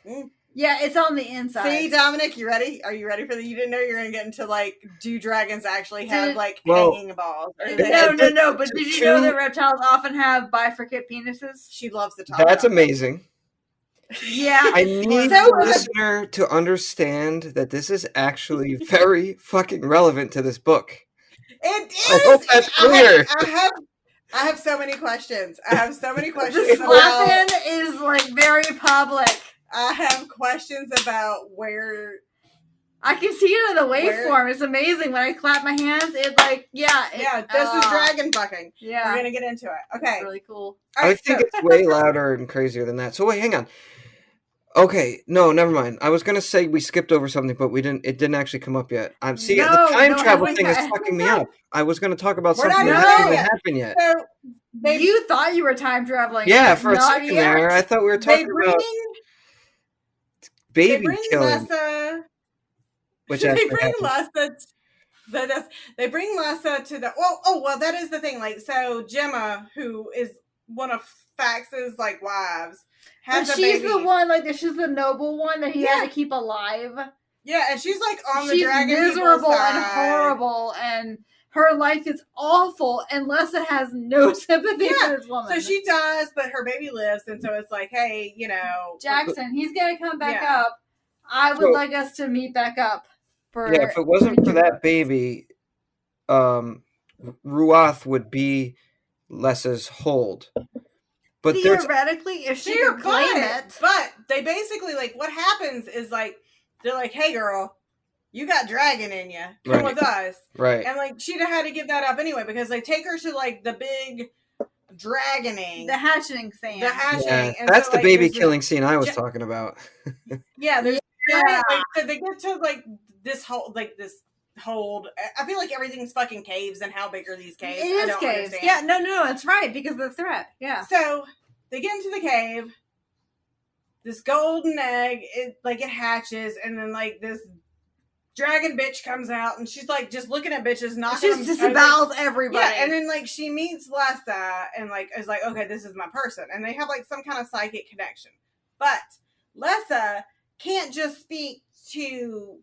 Mm. Yeah, it's on the inside. See, Dominic, you ready? Are you ready for the? You didn't know you were gonna get into like, do dragons actually have Did- like Well, hanging balls? Or No. But did you know that reptiles often have bifurcate penises? She loves the top. That's amazing. Yeah. I need So- the listener to understand that this is actually very fucking relevant to this book. It is. I hope that's clear. I have so many questions. I have so many The questions about. slapping is like very public. I have questions about where. I can see it in the Where- waveform. It's amazing. When I clap my hands, it like, yeah. This is dragon fucking. Yeah. We're gonna get into it. Okay. It's really cool. All I right, think so- it's way louder and crazier than that. So wait, hang on. Okay, no, never mind. I was gonna say we skipped over something, but we didn't. It didn't actually come up yet. I'm see No, the time no, travel I thing is think fucking me up. I was gonna talk about We're not something that even hasn't there even yet. happened yet. So they You thought you were time traveling. Yeah, but for a not second yet. there, I thought we were they talking bring about they baby bring killing, Lessa. which They actually bring happened. Lessa. They bring Lessa to the. Well, that is the thing. Like, so Gemma, who is one of Fax's like wives, But has a she's baby. the one, like, she's the noble one that he Yeah. had to keep alive. Yeah, and she's like on the She's dragon people's miserable and side. horrible, and her life is awful, and Lessa has no sympathy Yeah, for this woman. So she dies, but her baby lives, and so it's like, hey, Jackson, he's gonna come back Yeah. up. I would So- like us to meet back up. For Yeah, if it wasn't for that baby, Ruath would be Lessa's hold. But there's theoretically, if she Sure, could claim but, it, but they basically like what happens is like they're like, hey girl, you got dragon in you, come Right. with us, right. and like she'd have had to give that up anyway because they take her to like the big dragoning, the hatching thing. the hatching, Yeah, and that's so, the like, baby there's this- killing scene I was Ja- talking about. Yeah, there's Yeah. like, so they get to like this whole this hold. I feel like everything's fucking caves, and how big are these caves? It I is don't caves. understand. Yeah, no, it's right because of the threat. Yeah. So they get into the cave. This golden egg, it hatches, and then like this dragon bitch comes out, and she's like just looking at bitches, knocking She them. disavows everybody. Yeah, and then like she meets Lessa, and like is like, okay, this is my person, and they have like some kind of psychic connection. But Lessa can't just speak to,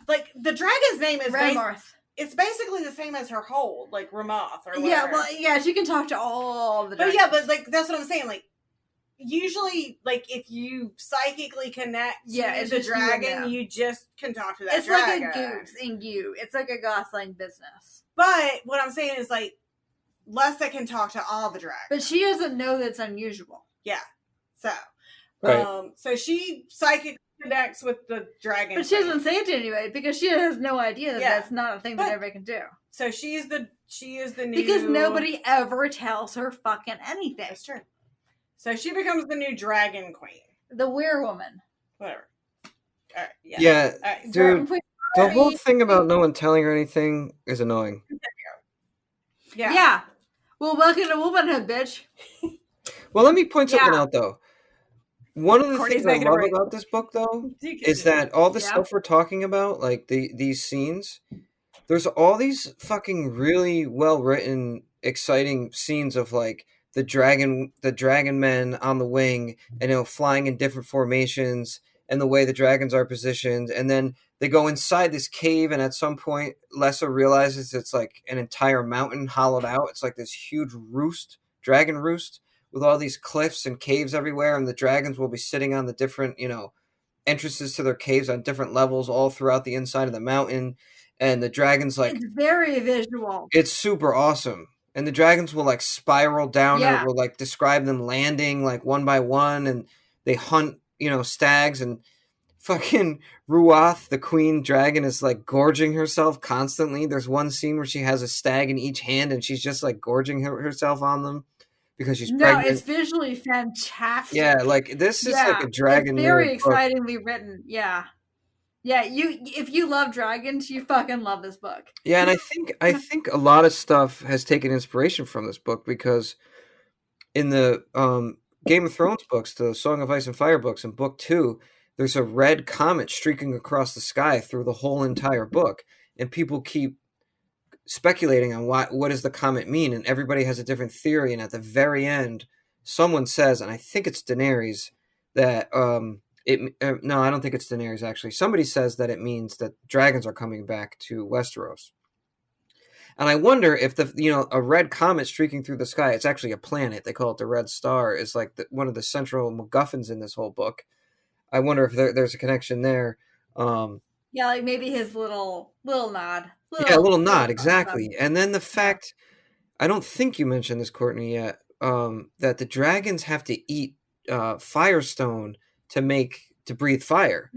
like the dragon's name is Ramarth. it's basically the same as her hold, like Ramoth or whatever. Yeah, well, yeah, she can talk to all the But dragons. yeah, but like that's what I'm saying. Like usually, like, if you psychically connect it's to the just you and dragon, them. you just can talk to that It's dragon. like a goose in you. It's like a Gosling business. But what I'm saying is, like, Lessa can talk to all the dragons. But she doesn't know that's unusual. Yeah. So, Right. So she psychically connects with the dragon. But she doesn't say it to anybody because she has no idea that Yeah. that's not a thing that everybody can do. So she is the new. Because nobody ever tells her fucking anything. That's true. So she becomes the new dragon queen. The werewoman. Whatever. All right. Yeah. Yeah, All right. dude. The whole thing about no one telling her anything is annoying. Yeah. Well, welcome to womanhood, bitch. Well, let me point something out, though. One of the Courtney's things I making a love break. about this book, though, is that all the stuff we're talking about, like these scenes, there's all these fucking really well-written, exciting scenes of, like, the dragon men on the wing, and, flying in different formations, and the way the dragons are positioned, and then they go inside this cave, and at some point, Lessa realizes it's like an entire mountain hollowed out. It's like this huge dragon roost, with all these cliffs and caves everywhere, and the dragons will be sitting on the different, entrances to their caves on different levels all throughout the inside of the mountain. And the dragons, like... It's very visual. It's super awesome. And the dragons will, like, spiral down, and it will, like, describe them landing, like, one by one, and they hunt, stags, and fucking Ruath, the queen dragon, is, like, gorging herself constantly. There's one scene where she has a stag in each hand, and she's just, like, gorging herself on them. Because she's pregnant. It's visually fantastic. Yeah, like this is like a dragon. It's very excitingly written. Yeah. If you love dragons, you fucking love this book. Yeah, and I think a lot of stuff has taken inspiration from this book, because in the Game of Thrones books, the Song of Ice and Fire books, in book 2, there's a red comet streaking across the sky through the whole entire book, and people keep speculating on what does the comet mean, and everybody has a different theory, and at the very end someone says, and I think it's Daenerys, that no, I don't think it's Daenerys, actually. Somebody says that it means that dragons are coming back to Westeros. And I wonder if a red comet streaking through the sky, it's actually a planet, they call it the Red Star, is like one of the central MacGuffins in this whole book. I wonder if there's a connection there. Yeah, like maybe his little nod. A little nod, exactly. And then the fact, I don't think you mentioned this, Courtney, yet, that the dragons have to eat firestone to breathe fire.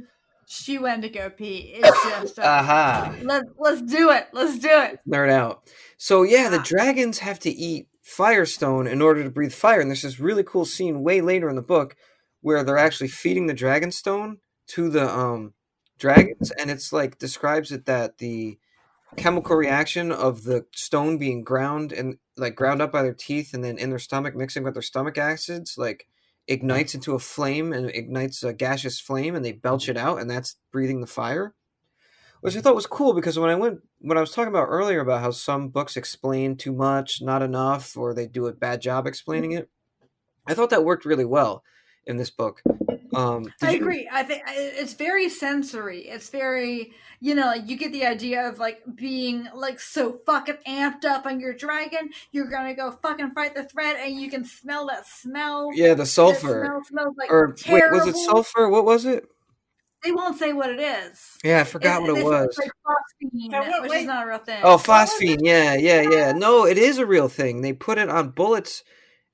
She went to go pee. It's just let's do it. Let's do it. Nerd out. So the dragons have to eat firestone in order to breathe fire. And there's this really cool scene way later in the book where they're actually feeding the dragonstone to the dragons, and it's like describes it that the chemical reaction of the stone being ground up by their teeth, and then in their stomach mixing with their stomach acids, like ignites into a flame, and ignites a gaseous flame, and they belch it out, and that's breathing the fire. Which I thought was cool, because when I was talking about earlier about how some books explain too much, not enough, or they do a bad job explaining it, I thought that worked really well in this book. I agree. I think it's very sensory. It's very, you get the idea of like being like so fucking amped up on your dragon. You're gonna go fucking fight the threat, and you can smell that smell. Yeah, the sulfur. Smells like terrible. Wait, was it sulfur? What was it? They won't say what it is. Yeah, I forgot what it was. It's like phosphine, which is not a real thing. Oh, phosphine. Yeah. No, it is a real thing. They put it on bullets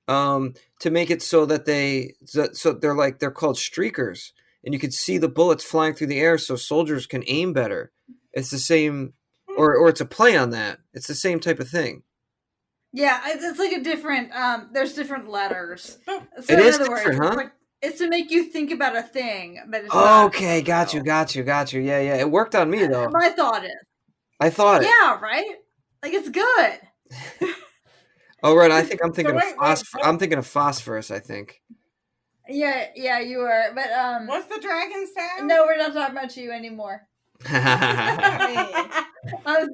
to make it so that they're called streakers, and you can see the bullets flying through the air, so soldiers can aim better. It's the same, or it's a play on that. It's the same type of thing. Yeah, it's like a different. There's different letters. So it is different, huh? It's to make you think about a thing, but it's okay. Got you. Yeah. It worked on me though. My thought is. I thought it. Yeah, right. Like it's good. Oh right, I think I'm thinking of phosphorus. I'm thinking of phosphorus. I think. Yeah, you were. But what's the dragon's sound? No, we're not talking about you anymore. I'm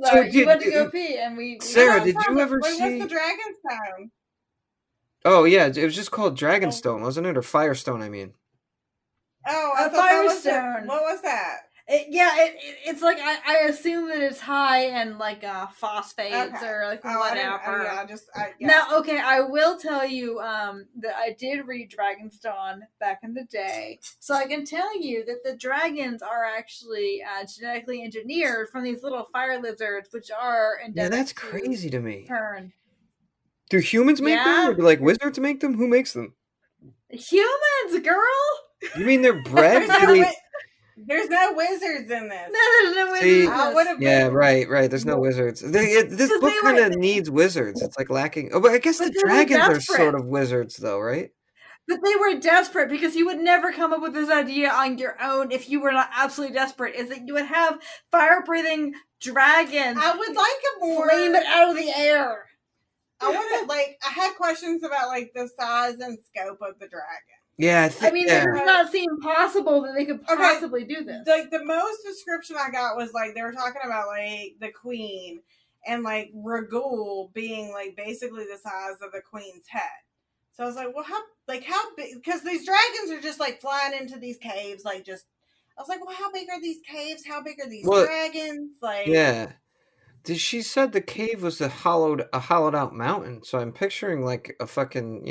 sorry. So you went to go pee, and we. Sarah, did you ever see? What's the dragon's sound? Oh yeah, it was just called Dragonstone, wasn't it, or Firestone? I mean. Oh, I Firestone. what was that? It's like I assume that it's high in like phosphates or like whatever. Now, okay, I will tell you that I did read Dragon's Dawn back in the day, so I can tell you that the dragons are actually genetically engineered from these little fire lizards, which are endemic. Yeah, that's crazy to me. Pern. Do humans make them, or do like wizards make them? Who makes them? Humans, girl. You mean they're bred? There's no wizards in this. No, there's no wizards in this. Yeah, right. There's no wizards. This book kind of needs wizards. It's like lacking. Oh, but I guess the dragons are sort of wizards, though, right? But they were desperate because you would never come up with this idea on your own if you were not absolutely desperate. Is that you would have fire-breathing dragons. I would like a more flame it out of the air. I want to I had questions about like the size and scope of the dragon. Yeah, it does not seem possible that they could possibly do this. Like the most description I got was like they were talking about like the queen and like Ragul being like basically the size of the queen's head. So I was like, well, how big? Because these dragons are just like flying into these caves, like just. I was like, well, how big are these caves? How big are these dragons? Like, yeah. She said the cave was a hollowed out mountain, so I'm picturing like a fucking,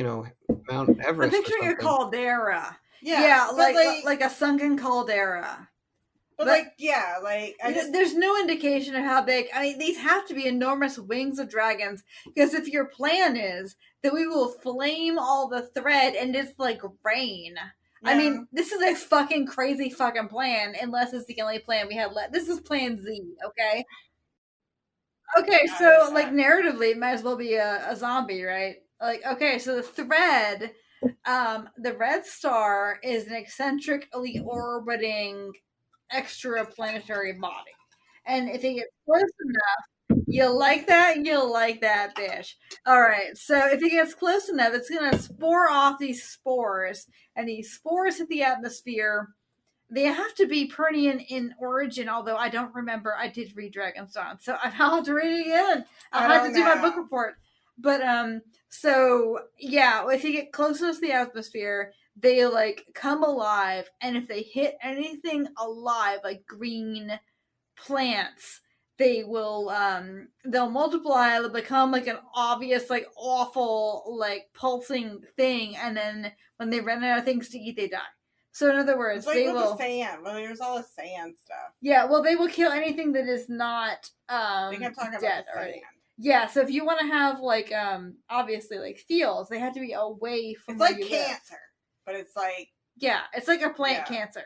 Mount Everest. I'm picturing a caldera. Yeah, like a sunken caldera. But there's no indication of how big. I mean, these have to be enormous wings of dragons, because if your plan is that we will flame all the thread and it's like rain. Yeah. I mean, this is a fucking crazy fucking plan, unless it's the only plan we had left. This is plan Z, okay? Okay, so, like, narratively, it might as well be a zombie, right? Like, okay, so the thread, the red star is an eccentrically orbiting extraplanetary body. And if it gets close enough, you'll like that, bitch. Alright, so if it gets close enough, it's going to spore off these spores, and these spores hit the atmosphere. They have to be Pernian in origin, although I don't remember. I did read Dragon's Dawn, so I'll have to read it again. I'll have to do my book report. But, so, yeah, if you get closer to the atmosphere, they, like, come alive, and if they hit anything alive, like green plants, they will, they'll multiply, they'll become, like, an obvious, like, awful, like, pulsing thing, and then when they run out of things to eat, they die. So in other words, they will. The sand. Well, there's all the sand stuff. Yeah, well, they will kill anything that is not they kept talking dead about already. Yeah, so if you want to have like obviously like fields, they have to be away from. It's like cancer, but it's like it's like a plant cancer.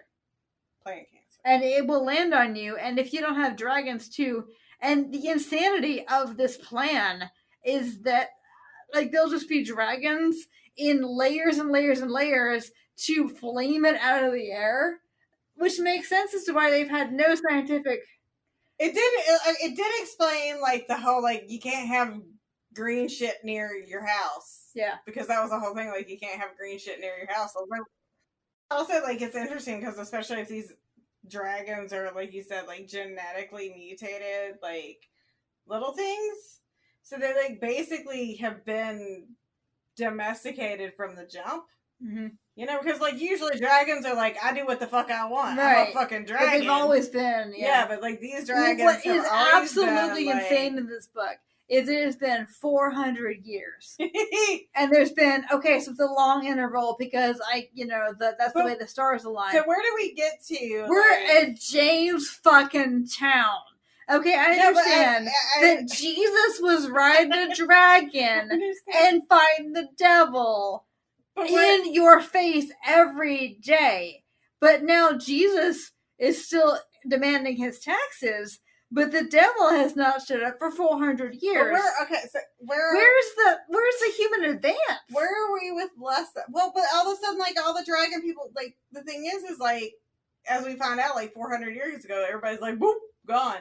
Plant cancer, and it will land on you. And if you don't have dragons too, and the insanity of this plan is that like they'll just be dragons in layers and layers and layers to flame it out of the air, which makes sense as to why they've had no scientific. It did explain like the whole like you can't have green shit near your house. Yeah, because that was the whole thing. Like you can't have green shit near your house. Also, like it's interesting because especially if these dragons are like you said, like genetically mutated, like little things, so they like basically have been domesticated from the jump. Mm-hmm. You know, because like usually dragons are like, I do what the fuck I want. Right. I'm a fucking dragon. But they've always been, yeah. But like these dragons, what is absolutely insane in this book is it has been 400 years, and there's been so it's a long interval because that's the way the stars align. So where do we get to? We're at James fucking Town. Okay, I understand that Jesus was riding a dragon and fighting the devil in your face every day. But now Jesus is still demanding his taxes, but the devil has not stood up for 400 years. Where's the human advance? Where are we with less? Well, but all of a sudden, like all the dragon people, like the thing is like as we found out, like 400 years ago, everybody's like, boop, gone.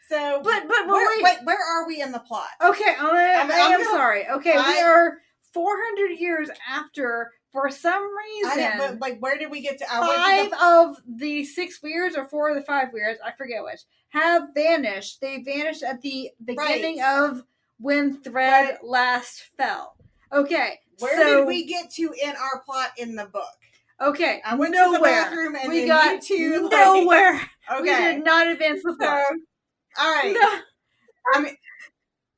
So, but where are we in the plot? Okay, I'm sorry. Okay, we are 400 years after. For some reason, I know, but like, where did we get to? 5 of the 6 weirds, or 4 of the 5 weirds, I forget which, have vanished. They vanished at the beginning of when Thread last fell. Okay, where did we get to in our plot in the book? Okay, I went nowhere. to the bathroom and we then got you two, nowhere. Okay. We did not advance the plot. All right. No.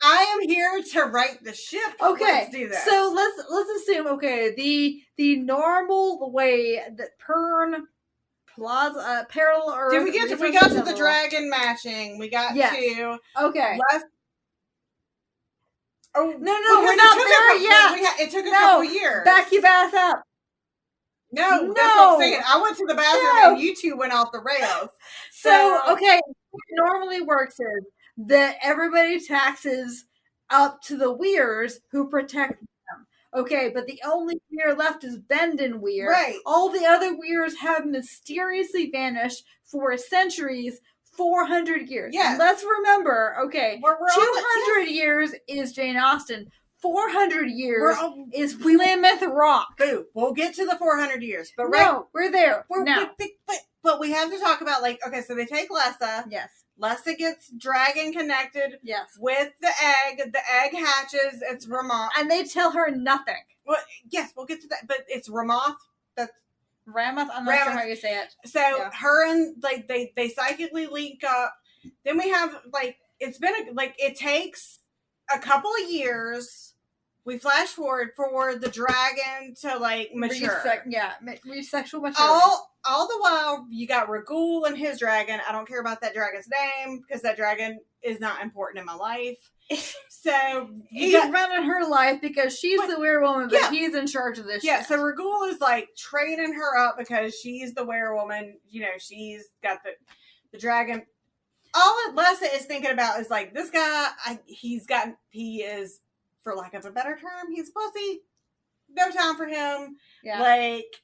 I am here to right the ship. Okay, Let's do this. So let's assume the normal way that Pern plots parallel Earth. Did we got to the dragon matching? We got to okay. Oh no, we're not there yet. It took a couple years. Back your bath up. No, that's what I'm saying. I went to the bathroom and you two went off the rails. So okay, what normally works is that everybody taxes up to the Weirs who protect them. Okay, but the only Weir left is Bendon Weir. Right. All the other Weirs have mysteriously vanished for centuries, 400 years. Yes. And let's remember, okay, we're 200 years is Jane Austen. 400 years is Plymouth Rock. Boo. We'll get to the 400 years. But we're there. But we have to talk about, like, okay, so they take Lessa. Yes. Lessa gets dragon connected with the egg. The egg hatches. It's Ramoth. And they tell her nothing. Well, yes, we'll get to that. But it's Ramoth. That's Ramoth. I'm not sure how you say it. So her and, like, they psychically link up. Then we have, like, it's been, it takes a couple of years. We flash forward for the dragon to, like, mature. Reach sexual maturity. All the while, you got Ragul and his dragon. I don't care about that dragon's name because that dragon is not important in my life. So he's running her life because she's the werewoman, but he's in charge of this. Yeah. So Ragul is, like, training her up because she's the werewoman. You know, she's got the dragon. All that Lessa is thinking about is, like, this guy. He is, for lack of a better term, he's pussy. No time for him. Yeah. Like.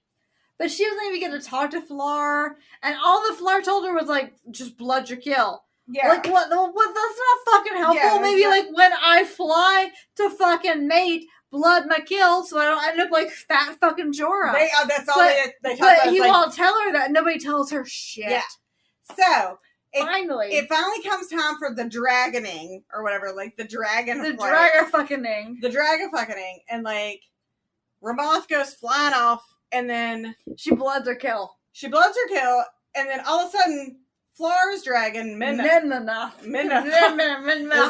But she doesn't even get to talk to Flar. And all the Flar told her was, like, just blood your kill. Yeah. Like, what? That's not fucking helpful. Yeah, maybe, like, when I fly to fucking mate, blood my kill, so I don't end up like fat fucking Jorah. That's all they talk but about. He won't tell her that. Nobody tells her shit. Yeah. So, it finally comes time for the dragoning, or whatever, like, the dragon The dragon fucking-ing. The dragon fucking-ing. And, like, Ramoth goes flying off. And then she bloods her kill. And then all of a sudden, Flar's dragon, Minna was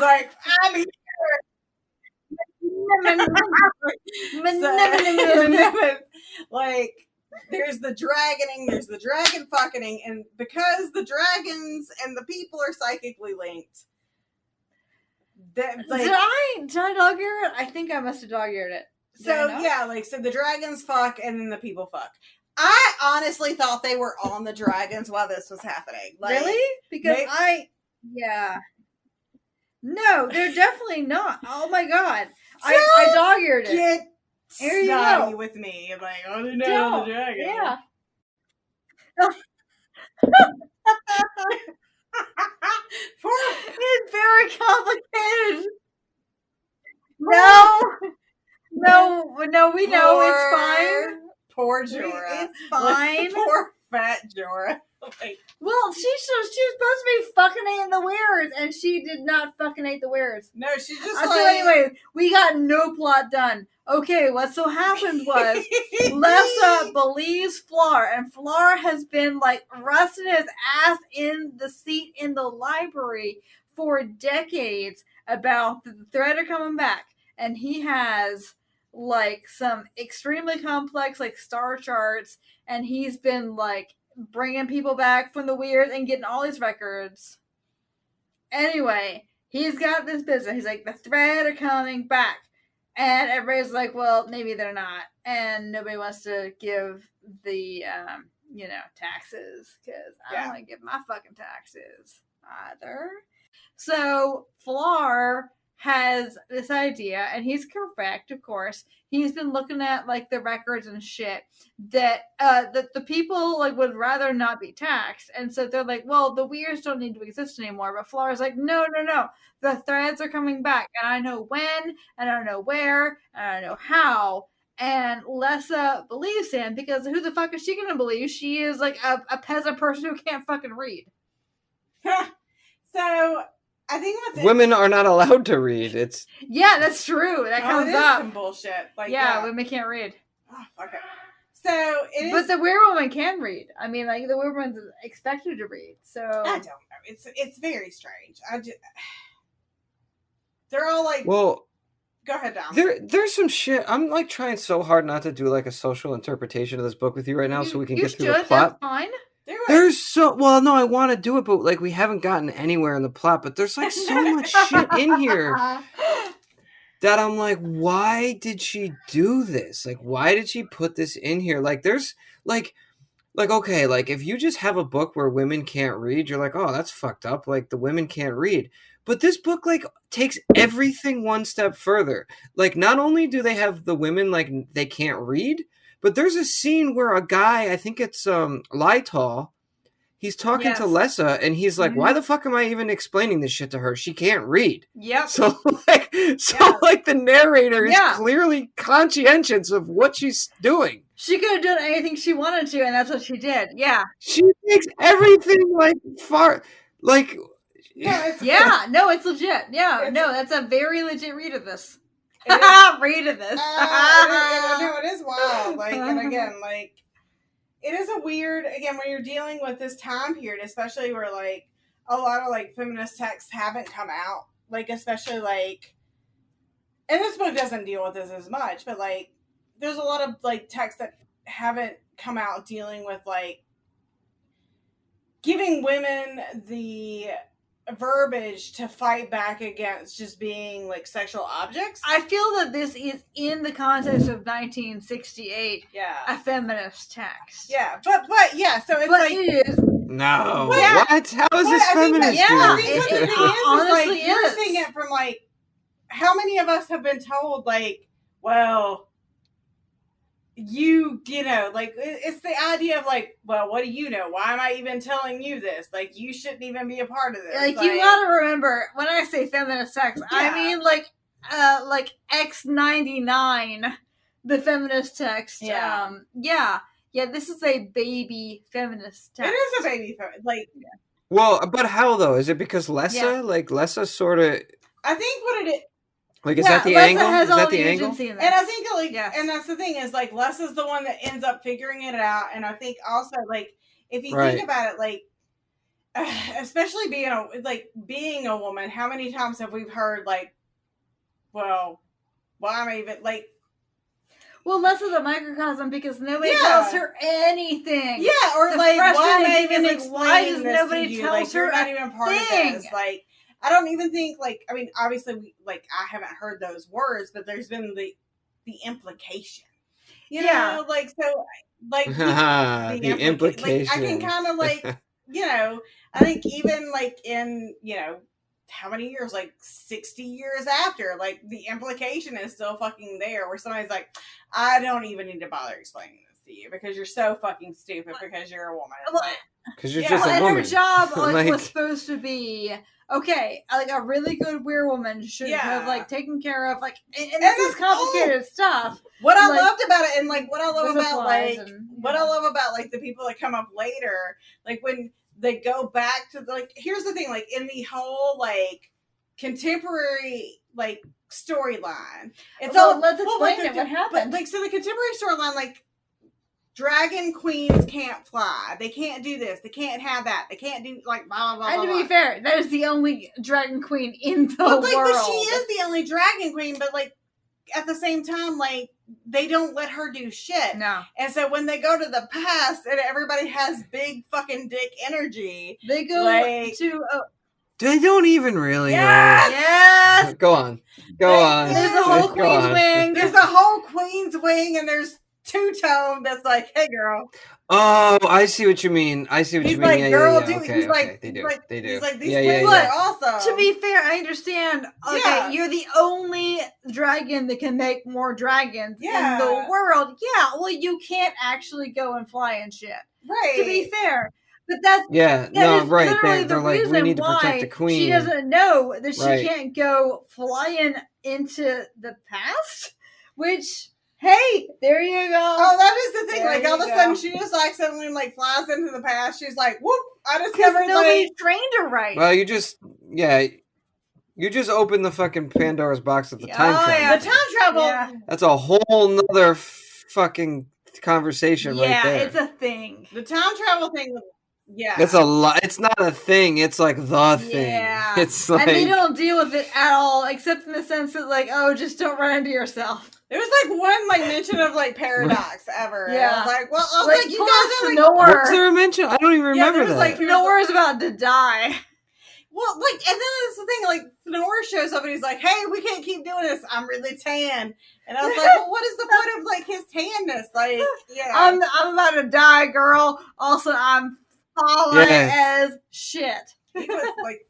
like, I'm here. Like, there's the dragoning, there's the dragon fucking, and because the dragons and the people are psychically linked. Did I dog ear it? I think I must have dog eared it. So so the dragons fuck and then the people fuck. I honestly thought they were on the dragons while this was happening. Like, really? Because no, they're definitely not. Oh my god, I dog eared it. Get Here you snotty go with me. I'm like, oh no, the dragon. Yeah. It's very complicated. No, we know it's fine. Poor Jorah. It's fine. Like, poor fat Jorah. Like, well, she was supposed to be fucking eating the Weirs, and she did not fucking eat the Weirs. No, she just So anyway, we got no plot done. Okay, what so happened was Lessa believes Flar, and Flar has been like rusting his ass in the seat in the library for decades about the threat are coming back, and he has like some extremely complex like star charts, and he's been like bringing people back from the Weirs and getting all these records. Anyway, he's got this business. He's like, the thread are coming back. And everybody's like, well, maybe they're not. And nobody wants to give the, taxes. Because I don't want to give my fucking taxes either. So, Flar has this idea, and he's correct, of course. He's been looking at, like, the records and shit that the people, like, would rather not be taxed. And so they're like, well, the Weirs don't need to exist anymore. But Flar's like, no. The threads are coming back, and I know when, and I know where, and I know how. And Lessa believes him, because who the fuck is she going to believe? She is, like, a peasant person who can't fucking read. So... I think women are not allowed to read. That's true. That comes up. Some bullshit. Like, women can't read. Oh, okay. So it is. But the werewoman can read. I mean, like the werewoman's expected to read. So I don't know. It's very strange. They're all like. Well, go ahead, Dom. There's some shit. I'm like trying so hard not to do like a social interpretation of this book with you right now, so we can get through the plot. That's fine. There's so no, I want to do it, but like we haven't gotten anywhere in the plot. But there's like so much shit in here that I'm like, why did she do this? Like, why did she put this in here? Like, there's like okay, like if you just have a book where women can't read, you're like, oh, that's fucked up. Like the women can't read. But this book like takes everything one step further. Like not only do they have the women like they can't read, but there's a scene where a guy, I think it's Lytall, he's talking to Lessa and he's like, why the fuck am I even explaining this shit to her? She can't read. Yep. So like the narrator is clearly conscientious of what she's doing. She could have done anything she wanted to, and that's what she did. Yeah. She makes everything like far like no, it's legit. Yeah, no, that's a very legit read of this. Read of this. No, it is wild. Like, and again, like, it is a weird, again, when you're dealing with this time period, especially where, like, a lot of, like, feminist texts haven't come out. Like, especially, like, and this book doesn't deal with this as much, but, like, there's a lot of, like, texts that haven't come out dealing with, like, giving women the verbiage to fight back against just being like sexual objects. I feel that this is in the context of 1968 a feminist text. Yeah, but yeah, so it's like it is. No. What? How is this feminist? Honestly, like, you're seeing it from like how many of us have been told like, well, you know, like, it's the idea of, like, well, what do you know? Why am I even telling you this? Like, you shouldn't even be a part of this. Like you gotta remember, when I say feminist text, I mean, like X99, the feminist text. Yeah, this is a baby feminist text. It is a baby feminist, like... Yeah. Well, but how, though? Is it because Lessa? Yeah. Like, Lessa sort of... I think what it is... Like, is that the angle? Is that the angle? And I think, like, and that's the thing is, like, Les is the one that ends up figuring it out. And I think also, like, if you think about it, like, especially being a woman, how many times have we heard, like, well, why am I even, like... Well, Les is a microcosm because nobody tells her anything. Yeah, or, like, why am I even explaining why does this nobody to you? tell Like, her you're not even part of this. Like... I don't even think, like, I mean, obviously, I haven't heard those words, but there's been the implication. You know, like, so, like, the implication. Like, I can kind of, like, you know, I think even, like, in, you know, how many years, like, 60 years after, like, the implication is still fucking there, where somebody's like, I don't even need to bother explaining this to you, because you're so fucking stupid, because you're a woman. Because you're just a woman. And her job, like, was supposed to be... Okay, like a really good werewoman should have like taken care of like, and this is complicated stuff. What I loved about it, and like what I love about like what I love about like the people that come up later, like when they go back to like, here's the thing, like in the whole like contemporary like storyline, it's all let's explain it. What happened? Like so, the contemporary storyline, like. Dragon queens can't fly. They can't do this. They can't have that. They can't do like blah blah blah. And to be fair, that is the only dragon queen in the world. But she is the only dragon queen. But like at the same time, like they don't let her do shit. No. And so when they go to the past and everybody has big fucking dick energy, they go like, to. They don't even really. Yes. Go on. Go There's a whole queen's wing. There's a whole queen's wing, and there's. Two-tone that's like, hey girl. Oh, I see what you mean. He's like, girl, dude. Okay, he's like, they do. He's like, these queens are awesome. To be fair, I understand. Okay, you're the only dragon that can make more dragons in the world. Yeah, well, you can't actually go and fly and shit. Right. To be fair. But that's right. They're like, we need to protect the queen. She doesn't know that she can't go flying into the past, which... Hey, there you go. Oh, that is the thing. There like all of a sudden, she just like suddenly like flies into the past. She's like, "Whoop!" I discovered nobody trained her right. Well, you just opened the fucking Pandora's box of the time travel. The time travel. Yeah. That's a whole nother fucking conversation right Yeah, there. it's a thing. The time travel thing. Yeah, It's a lot. It's not a thing. It's like the thing. Yeah. It's like And they don't deal with it at all, except in the sense that, like, oh, just don't run into yourself. there was like one like mention of like paradox ever. Yeah. I was like, well, I was Like, like, you pull guys us are to like, nowhere. Was there a mention? I don't even remember there was, that. like, Nowhere's about to die. well, like, and then that's the thing, like, Sonora shows up and he's like, hey, we can't keep doing this. I'm really tan. And I was like, well, what is the point of like his tanness? Like, yeah. I'm about to die, girl. Also, I'm falling as shit. He was like,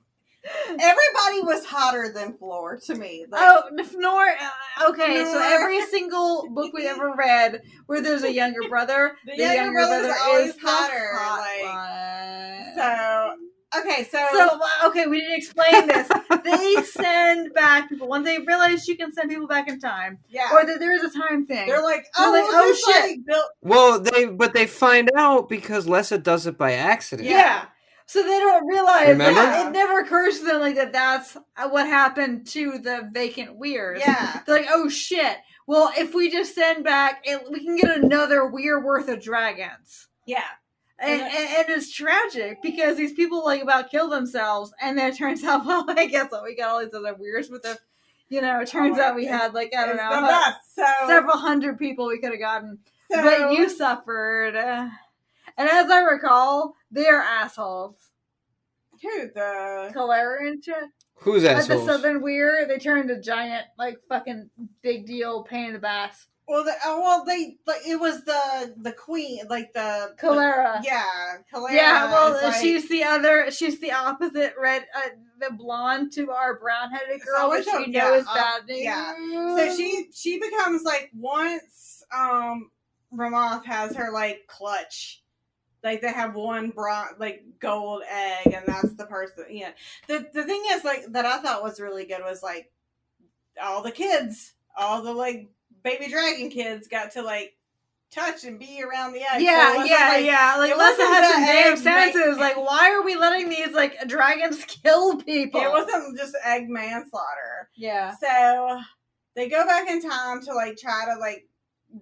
everybody was hotter than Floor to me. Like, Oh, Fnor. Okay, so Fnor. every single book we ever read where there's a younger brother, the younger brother's always is the hotter. hot Like, one. okay, So, okay, we didn't explain this. They send back people. When they realize you can send people back in time, yeah. or that there is a time thing. They're like, They're like, well, oh, this, shit. like, built- Well, they find out because Lessa does it by accident. Yeah. So they don't realize Remember? that. It never occurs to them like that's what happened to the vacant weirs. Yeah. They're like, oh shit. Well, if we just send back, we can get another weir worth of dragons. Yeah. And it's tragic because these people like about kill themselves, and then it turns out, well, I guess what we got all these other weirs with the, it turns out we had like I don't It's know, the best. So, several hundred people we could have gotten, so, but you suffered. And as I recall, they're assholes. who the Kalera and shit. Who's At the assholes? Southern Weir, they turned a giant, like, fucking big deal pain in the ass. well, they like it was the queen, like the Kalera. yeah, Kalera. Yeah, well, is, like, she's the opposite red, the blonde to our brown-headed girl, So which which we one- know yeah, is bad news. yeah. So she becomes like once Ramoth has her like clutch. Like they have one gold egg, and that's the person. Yeah. The thing is like that I thought was really good was like all the kids, all the like baby dragon kids got to like touch and be around the egg. Yeah, So it yeah, wasn't, yeah. Like, it Lessa wasn't had some the damn egg senses. Like, why are we letting these, like, dragons kill people? It wasn't just egg manslaughter. Yeah. So they go back in time to like try to like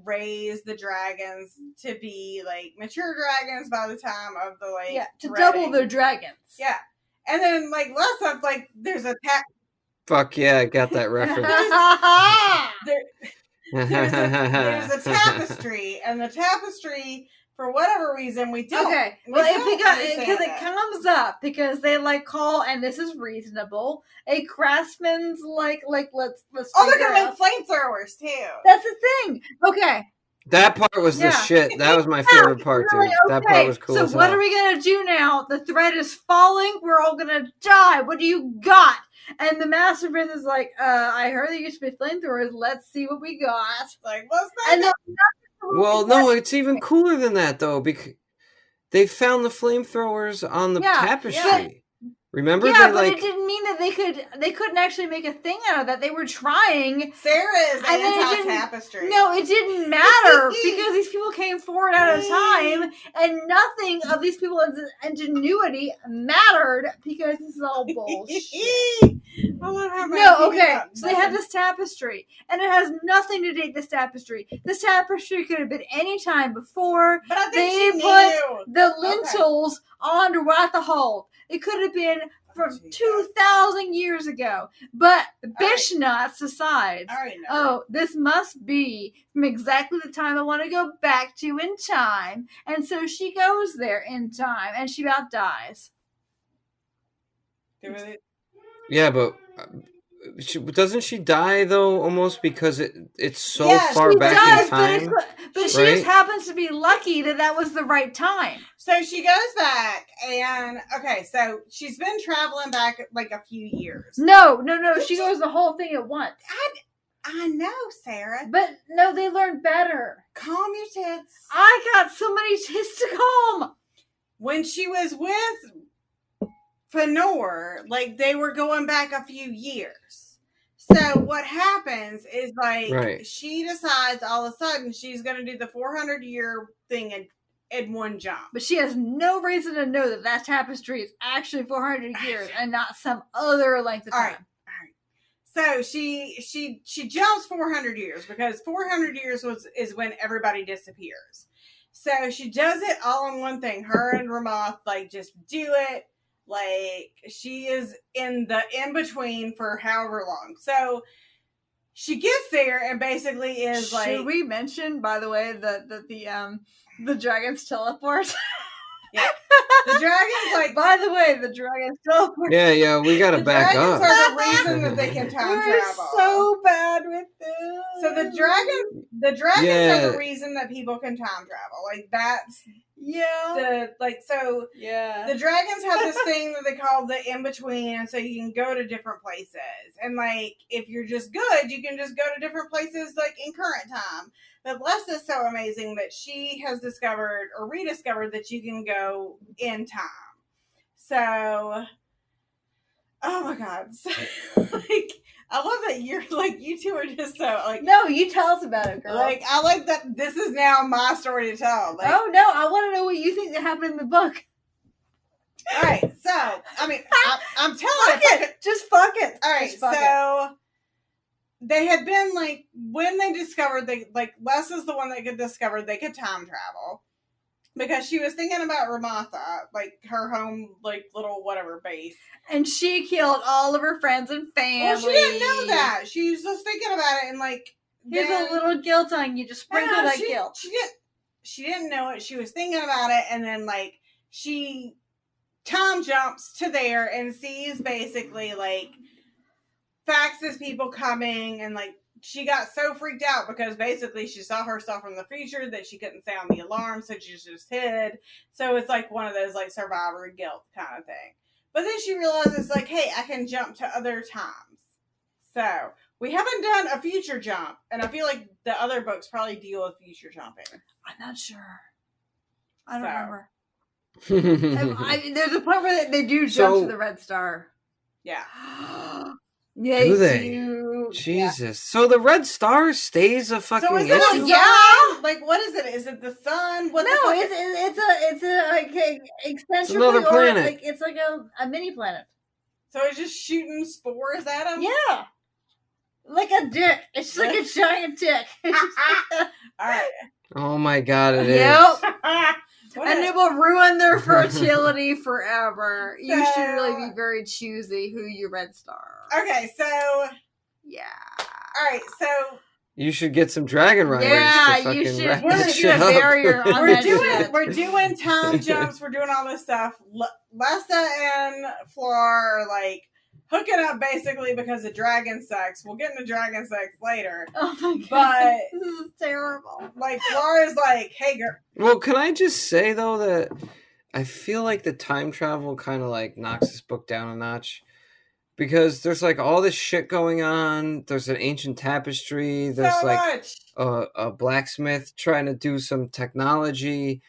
raise the dragons to be like mature dragons by the time of the like To wedding. double their dragons. Yeah. And then like less of like there's a Fuck yeah, I got that reference. there's a tapestry, and the tapestry for whatever reason we don't. Okay, we well, if don't we got understand because it that. comes up because they like call, and this is reasonable. A craftsman's like let's. Oh, they're figure gonna out- make flamethrowers too. That's the thing. Okay, That part was the Yeah. shit. That was my favorite part too. really, That part was cool So as what hell. are we gonna do now? The threat is falling. We're all gonna die. What do you got? And the Master Prince is like, I heard that you used to be flamethrowers. Let's see what we got. Like what's that? And then Well, no, it's even cooler than that though, because they found the flamethrowers on the Yeah, tapestry. Remember? yeah, they, but like, it didn't mean that they couldn't actually make a thing out of that. They were trying. Sarah is And then it didn't- anti-tapestry. No, it didn't matter because these people came forward at a time, and nothing of these people's ingenuity mattered because this is all bullshit. No, okay. So they have this tapestry, and it has nothing to do with this tapestry. This tapestry could have been any time before. But I think They she put knew. the lintels onto Rathahold. It could have been from 2,000 years ago. But Bishnatz decides, I already know. oh, this must be from exactly the time I want to go back to in time. And so she goes there in time, and she about dies. yeah, but doesn't she die though? Almost because it's so Yeah, far She back does, in time. but she right? just happens to be lucky that was the right time. So she goes back, and okay, so she's been traveling back like a few years. No, she goes the whole thing at once. I know, Sarah. But no, they learned better. Calm your tits. I got so many tits to calm. When she was with Fenor, like they were going back a few years. So what happens is like Right. she decides all of a sudden she's going to do the 400-year thing in one jump. But she has no reason to know that tapestry is actually 400 years and not some other length of All time. right. So she jumps 400 years because 400 years is when everybody disappears. So she does it all in one thing. Her and Ramoth like just do it. Like she is in the in between for however long. So she gets there and basically is like. Should we mention, by the way, that the dragons teleport? Yeah. The dragons, like, by the way, the dragons teleport. Yeah, we gotta back up. The dragons are the reason that they can time We're travel. so bad with this. So the dragons are the reason that people can time travel. Like that's the the dragons have this thing that they call the in between, and so you can go to different places. And like if you're just good, you can just go to different places like in current time. But Les is so amazing that she has discovered or rediscovered that you can go in time. So, oh my God. So, like, I love that you're like, you two are just so like. No, you tell us about it, girl. Like, I like that this is now my story to tell. Like, oh no, I want to know what you think that happened in the book. All right. So, I mean, I'm telling fuck you. it. Just fuck it. All right. So. They had been like when they discovered Les is the one that could discover they could time travel because she was thinking about Ramatha, like her home, like little whatever base, and she killed all of her friends and family. Well, she didn't know that. She was just thinking about it and like here's a little guilt on you. Just sprinkle that guilt. She didn't know it. She was thinking about it, and then like she time jumps to there and sees basically like. Faxes people coming and like she got so freaked out because basically she saw herself from the future that she couldn't sound the alarm, so she just hid. So it's like one of those like survivor guilt kind of thing. But then she realizes like, hey, I can jump to other times. So we haven't done a future jump, and I feel like the other books probably deal with future jumping. I'm not sure. I don't remember. There's a point where they do jump to the Red Star. Yeah. Yeah, do they? Jesus. Yeah. So the Red Star stays a fucking. So is it a sun? Like what is it? Is it the sun? What it's a like extension. Another planet. Like, it's like a mini planet. So it's just shooting spores at them. Yeah, like a dick. It's just like a giant dick. All right. Oh my God! It is. Yep. And it will ruin their fertility forever. You should really be very choosy who you Red Star. Okay, so yeah. All right, so you should get some dragon riders. Yeah, to fucking you should. wrap We're that shit up. We're doing time jumps. We're doing all this stuff. Lessa and Flora are like hooking up basically because of dragon sex. We'll get into dragon sex later. Oh my God. But this is terrible. Like Flora's like, hey girl. Well, can I just say though that I feel like the time travel kind of like knocks this book down a notch. Because there's like all this shit going on. There's an ancient tapestry. There's so like a blacksmith trying to do some technology.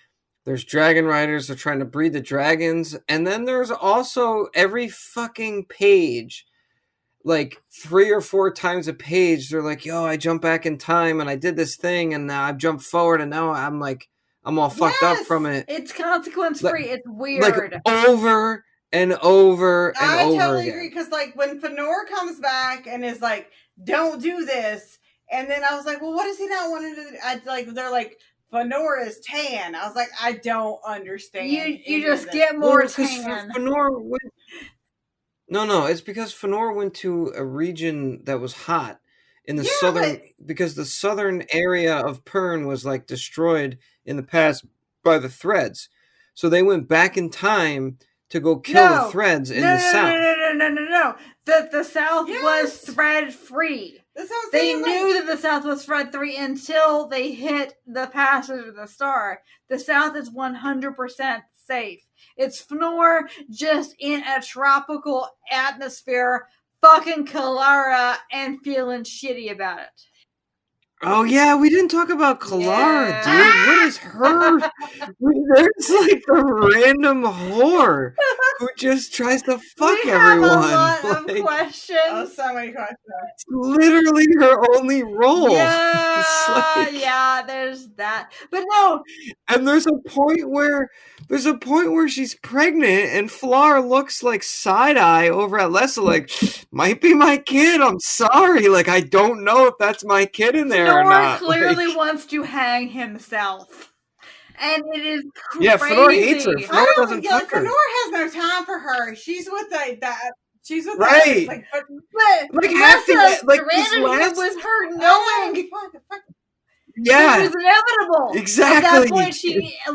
There's dragon riders. They're trying to breed the dragons. And then there's also every fucking page, like 3 or 4 times a page, they're like, yo, I jumped back in time and I did this thing and now I've jumped forward and now I'm like, I'm all fucked up from it. It's consequence free. It's weird. Like over and over and I over totally again. agree because like when Fëanor comes back and is like, don't do this. And then I was like, well, what does he not want to do? They're like, Fëanor is tan. I was like, I don't understand. You just get more tan. Fëanor went... No, it's because Fëanor went to a region that was hot in the southern, because the southern area of Pern was like destroyed in the past by the Threads. So they went back in time to go kill the Threads in the south. No. The south was thread free. They knew that the south was thread free until they hit the passage of the star. The south is 100% safe. It's Fëanor just in a tropical atmosphere, fucking Kalara, and feeling shitty about it. Oh yeah, we didn't talk about Kalara, dude. What is her? There's like a random whore who just tries to fuck everyone. We have a lot of questions. Oh, so many questions. It's literally her only role. Yeah, there's that. But no. And there's a point where there's a point where she's pregnant and Flar looks like side-eye over at Lessa like, might be my kid, I'm sorry. Like, I don't know if that's my kid in there or not. Fedor clearly like, wants to hang himself. And it is crazy. Yeah, Fedor hates her. Fedor doesn't fuck her. Fedor has no time for her. She's with she's with right. But like acting like this it was her knowing. Yeah. It was inevitable. Exactly. At that point,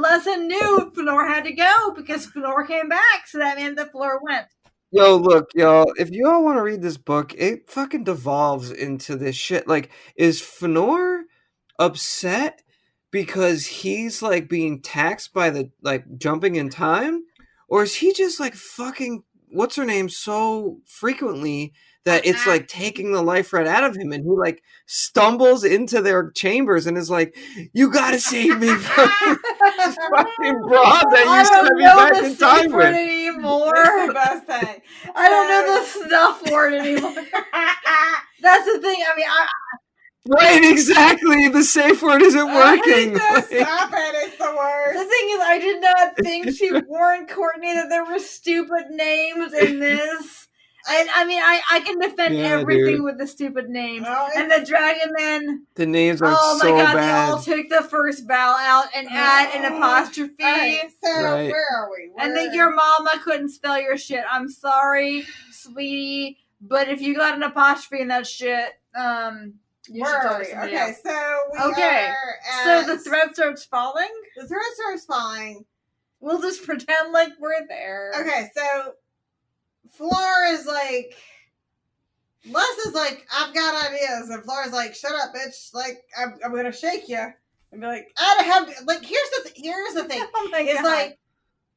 Lessa knew Fedor had to go because Fedor came back, so that meant that Fleur went. Yo, look, y'all, if you all want to read this book, it fucking devolves into this shit. Like, is Fëanor upset because he's, like, being taxed by the, like, jumping in time? Or is he just, like, fucking, what's her name, so frequently that it's, like, taking the life right out of him? And he, like, stumbles into their chambers and is like, you gotta save me from this fucking broad that you sent me back in time with. Anymore. That's the best thing. I don't know the snuff word anymore. That's the thing. I mean, Right, exactly. The safe word isn't working. Stop it. It's the worst. The thing is, I did not think she warned Courtney that there were stupid names in this. I mean, I can defend everything with the stupid names. And the Dragon Men. The names are oh my so god, bad. they all took the first vowel out and add an apostrophe. Right, so Right. where are we? And then your mama couldn't spell your shit. I'm sorry, sweetie, but if you got an apostrophe in that shit, you where should are talk we? to somebody Okay, else. so we Okay, are so at, the thread starts falling? the thread starts falling. We'll just pretend like we're there. Okay, so Fleur is like, Les is like, I've got ideas, and Fleur's like, shut up, bitch. Like, I'm gonna shake you and be like, I don't have like. Here's the thing. Oh my It's god. like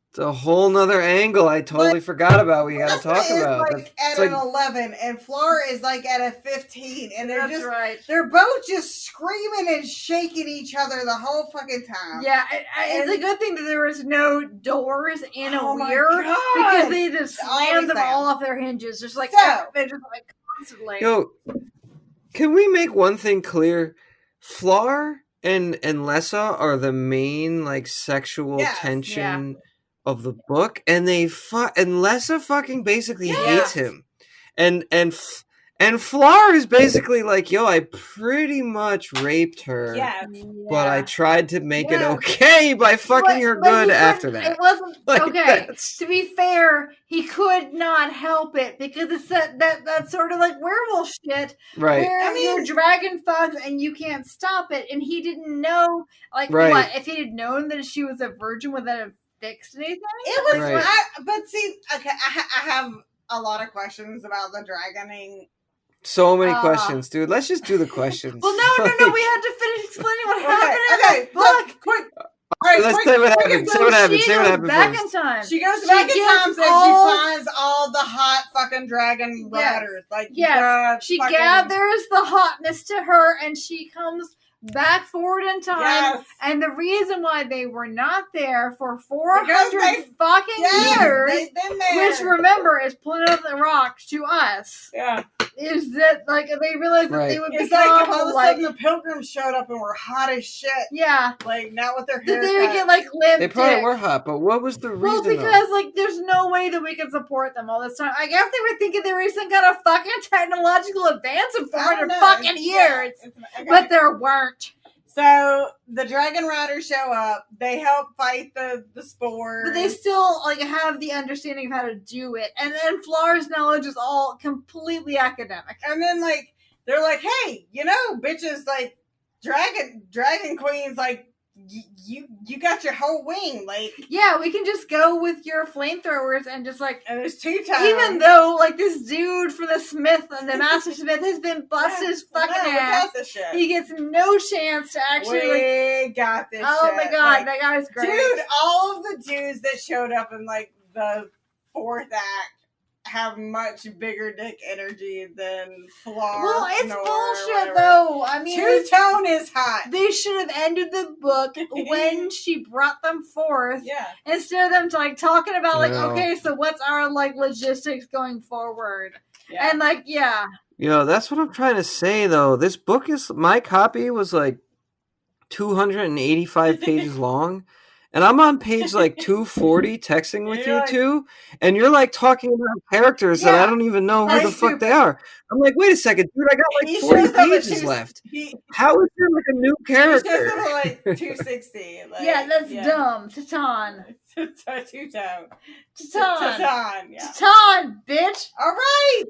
It's a whole nother angle I totally forgot about. We gotta talk Leslie is about. like at It's an like, 11, and Fleur is like at a 15, and they're That's just right. they're both just screaming and shaking each other the whole fucking time. Yeah, it's a good thing that there was no doors in a Oh my weir God. because they just Always slammed them slam. all off their hinges, just like So- they're just like constantly. yo, can we make one thing clear? Flar and Lessa are the main like sexual Yes, tension of the book, and and Lessa fucking basically Yes. hates him, and Flar is basically like, yo, I pretty much raped her. Yes. But I tried to make it Yeah. okay by fucking her good after It that. wasn't Like, okay. that's- To be fair, he could not help it because it's that sort of like werewolf shit Right. where I mean- you're dragon fucked and you can't stop it. And he didn't know, like, Right. what if he had known that she was a virgin, would that have fixed anything? It was, Right. but see, okay, I have a lot of questions about the dragoning. So many questions, dude. Let's just do the questions. Well, no, we had to finish explaining what happened in Okay, that book. look, quick. All right, Let's quick, say what quick happened. explain- Say what happened. She Say what goes happened back first. in time. She goes She back in gets time and all- she finds all the hot fucking dragon Yes. riders. Like, Yes, the she fucking- gathers the hotness to her and she comes back forward in time. Yes. And the reason why they were not there for Because 400 they- fucking Yes, years, they've been there. which remember is Plymouth Rock to us, Yeah. is that like they realized that they Right. would It's like if become all of a like, sudden the pilgrims showed up and were hot as shit. yeah, Like, not with their that hair they would cut. get like limp They probably dick. were hot, but what was the reason? Well, because like there's no way that we could support them all this time. I guess they were thinking they were some kind of fucking technological advance in I don't 400 know. fucking It's- years, okay. but there weren't. So the dragon riders show up. They help fight the spores. But they still like have the understanding of how to do it, and then Flar's knowledge is all completely academic. And then like they're like, hey, bitches, like dragon queens, like you got your whole wing, like, Yeah, we can just go with your flamethrowers and just like, and there's 2 times. even though like this dude from the Smith and the Master Smith has been busted his fucking we ass, got this shit. he gets no chance to actually. We got this. Oh shit. my god, Like, that guy's great. dude! All of the dudes that showed up in like the 4th act have much bigger dick energy than Flar. Well, it's Nor bullshit whatever. though. I mean, Two-tone is hot. they should have ended the book when she brought them forth. Yeah. Instead of them like talking about like, No. okay, so what's our like logistics going forward? Yeah. And like, yeah, That's what I'm trying to say, though. This book my copy was like 285 pages long, and I'm on page like 240 texting with you two, and you're like talking about characters that I don't even know who the fuck they are. I'm like, wait a second, dude, I got like 40 pages left. How is there like a new character? He shows up at like 260. Like, yeah, that's dumb. Titan. Titan. Yeah. Titan, bitch. All right.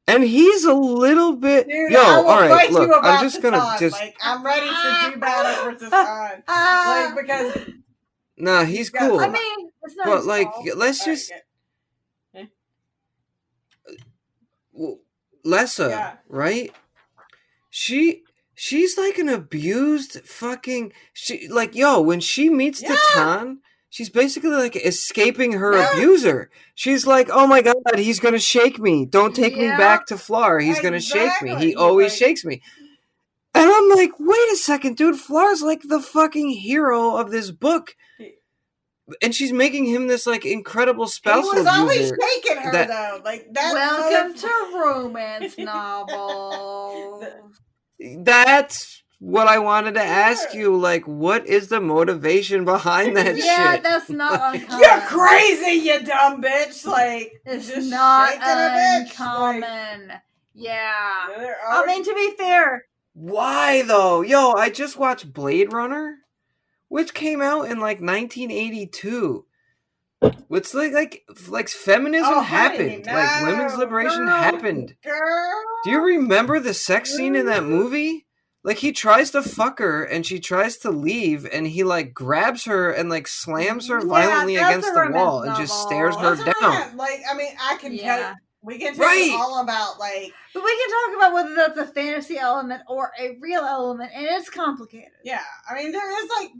And he's a little bit. Dude, all right, look, I'm just gonna like, I'm ready to do battle for Titan. Like, because. Nah, he's cool. I mean, it's not. But like, let's just. Lessa, right? She's like an abused fucking. When she meets Titan. She's basically like escaping her abuser. She's like, oh my God, he's going to shake me. Don't take me back to Flar. He's going to shake me. He always shakes me. And I'm like, wait a second, dude. Flar's like the fucking hero of this book. And she's making him this like incredible spousal abuser. He was always shaking her though. Like that. Welcome to romance novels. That's what I wanted to ask you, like, what is the motivation behind that shit? Yeah, that's not uncommon. You're crazy, you dumb bitch. Like, it's just not uncommon. Like, yeah. I mean, to be fair. Why, though? Yo, I just watched Blade Runner, which came out in, like, 1982. It's like feminism happened. Like, women's liberation happened. Do you remember the sex scene in that movie? Like, he tries to fuck her, and she tries to leave, and he, like, grabs her and, like, slams her violently against the wall and just stares her down. Like, I mean, I can tell we can talk all about, like... But we can talk about whether that's a fantasy element or a real element, and it's complicated. Yeah, I mean, there is, like...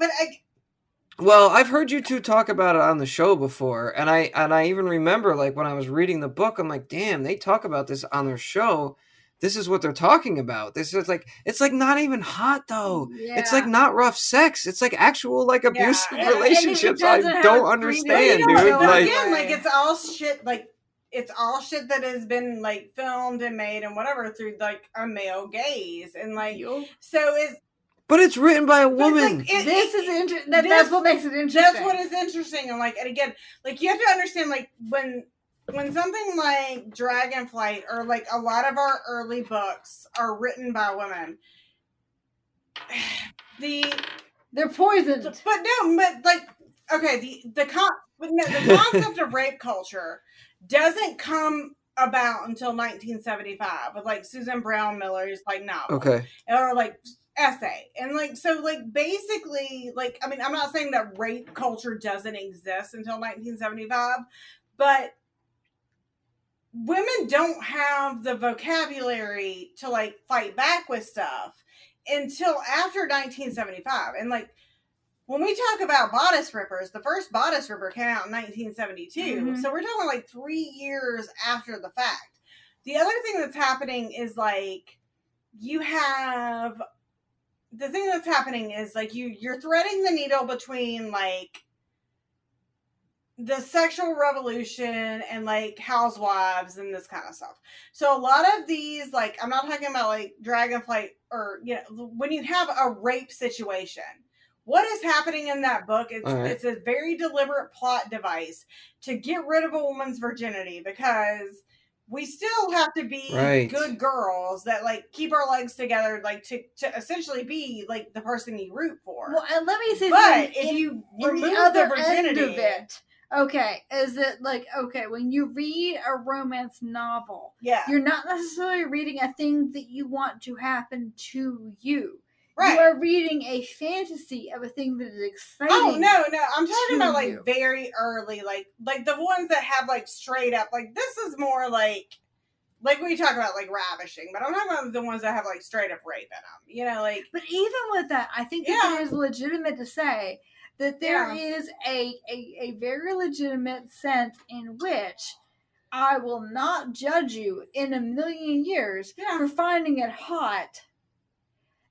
Well, I've heard you two talk about it on the show before, and I even remember, like, when I was reading the book, I'm like, damn, they talk about this on their show. This is what they're talking about. This is like, it's like not even hot though. Yeah. It's like not rough sex. It's like actual like abusive relationships. I don't understand, dude. Like, again, like it's all shit. Like it's all shit that has been like filmed and made and whatever through like a male gaze and like so it's. But it's written by a woman. Like, this is interesting. That's what makes it interesting. That's what is interesting. And like, and again, like you have to understand, like when something like Dragonflight or like a lot of our early books are written by women, they're poisoned. But like okay, the concept of rape culture doesn't come about until 1975 with like Susan Brown Miller's like novel, or like essay, and like so like basically like I mean I'm not saying that rape culture doesn't exist until 1975, but women don't have the vocabulary to like fight back with stuff until after 1975. And like when we talk about bodice rippers, the first bodice ripper came out in 1972. Mm-hmm. So we're talking like 3 years after the fact. The other thing that's happening is like the thing that's happening is like you're threading the needle between like the sexual revolution and like housewives and this kind of stuff. So a lot of these, like, I'm not talking about like Dragonflight or, you know, when you have a rape situation, what is happening in that book? It's a very deliberate plot device to get rid of a woman's virginity because we still have to be good girls that like keep our legs together, like to essentially be like the person you root for. Well, and let me say something. But if you remove the other the virginity end of it, okay, is it like, okay, when you read a romance novel, you're not necessarily reading a thing that you want to happen to you. Right. You are reading a fantasy of a thing that is exciting. Oh, no. I'm talking about, like, very early, like the ones that have, like, straight up, like, this is more like we talk about, like, ravishing, but I'm talking about the ones that have, like, straight up rape in them, you know, like. But even with that, I think that it is legitimate to say that there is a very legitimate sense in which I will not judge you in a million years for finding it hot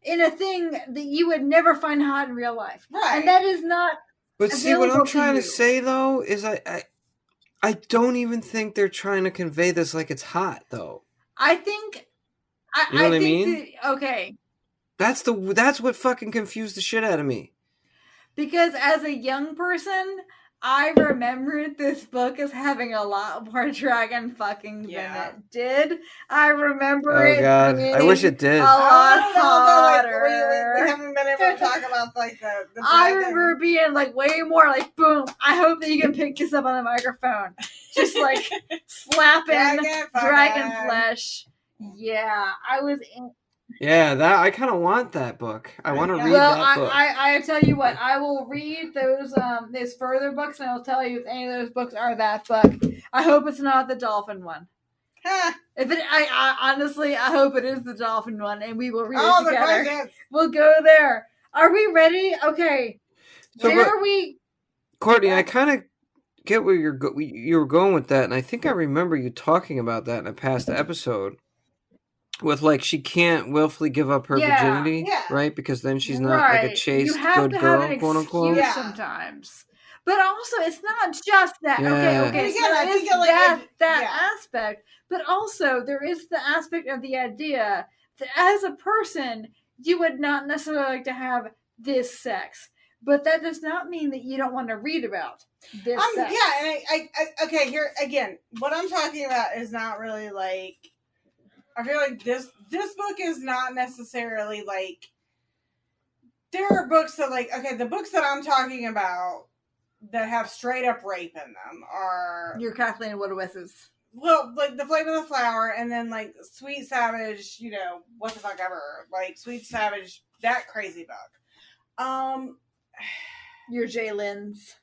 in a thing that you would never find hot in real life. Right. And that is not. But see, what I'm trying to say, though, is I don't even think they're trying to convey this like it's hot, though. I think. You know what I mean? Okay. That's what fucking confused the shit out of me. Because as a young person, I remembered this book as having a lot more dragon fucking than it did. I remember it God. being I wish it did. a lot hotter. We haven't been able to talk about like the I remember it being like way more like boom. I hope that you can pick this up on the microphone. Just like slapping dragon flesh. Yeah, I was in. Yeah, that I kind of want that book. I want to read Well, that book. I tell you what, I will read those further books, and I'll tell you if any of those books are that book. I hope it's not the dolphin one. If it, I honestly, I hope it is the dolphin one, and we will read it together. We'll go there. Are we ready? Okay. So, where are we? Courtney, I kind of get where you were going with that, and I think I remember you talking about that in a past episode. With like she can't willfully give up her virginity, right? Because then she's not like a chaste good girl, quote unquote. Sometimes, but also it's not just that. Yeah. Okay. Again, So I there is think that aspect, but also there is the aspect of the idea that as a person you would not necessarily like to have this sex, but that does not mean that you don't want to read about this sex. Yeah, and I okay, here again, what I'm talking about is not really like. I feel like this book is not necessarily like. There are books that like the books that I'm talking about that have straight up rape in them are your Kathleen Woodwith's. Well, like The Flame of the Flower, and then like Sweet Savage, what the fuck ever, like Sweet Savage, that crazy book. Your Jaylin's.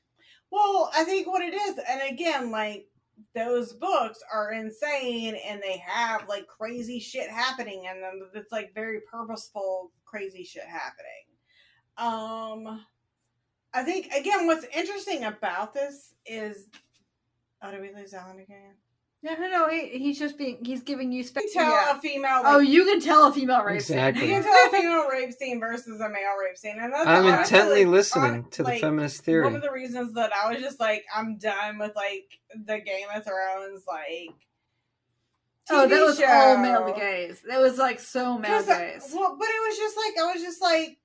Well, I think what it is, and again, like. Those books are insane and they have like crazy shit happening in them. It's like very purposeful, crazy shit happening. I think again, what's interesting about this is, did we lose Alan again? No. He's giving you spectacle. A female. You can tell a female rape scene. Exactly. You can tell a female rape scene versus a male rape scene, and that's I'm honestly, intently listening to the feminist theory. One of the reasons that I was just like, I'm done with like the Game of Thrones TV that was show. all male gaze. That was like so male gaze. Well, but it was just like I was just like,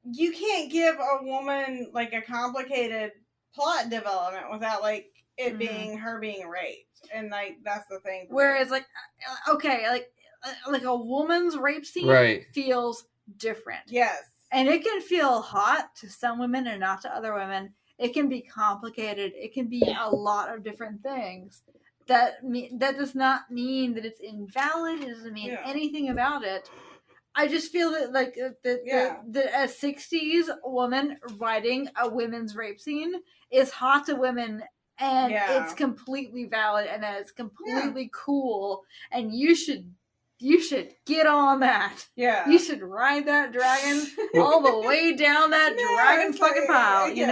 you can't give a woman like a complicated plot development without like it being her being raped. And like that's the thing. Whereas like like a woman's rape scene feels different. Yes. And it can feel hot to some women and not to other women. It can be complicated. It can be a lot of different things. That does not mean that it's invalid. It doesn't mean anything about it. I just feel that like that a 60s woman writing a women's rape scene is hot to women. And it's completely valid, and that it's completely cool, and you should get on that. Yeah, you should ride that dragon all the way down that dragon fucking pile. You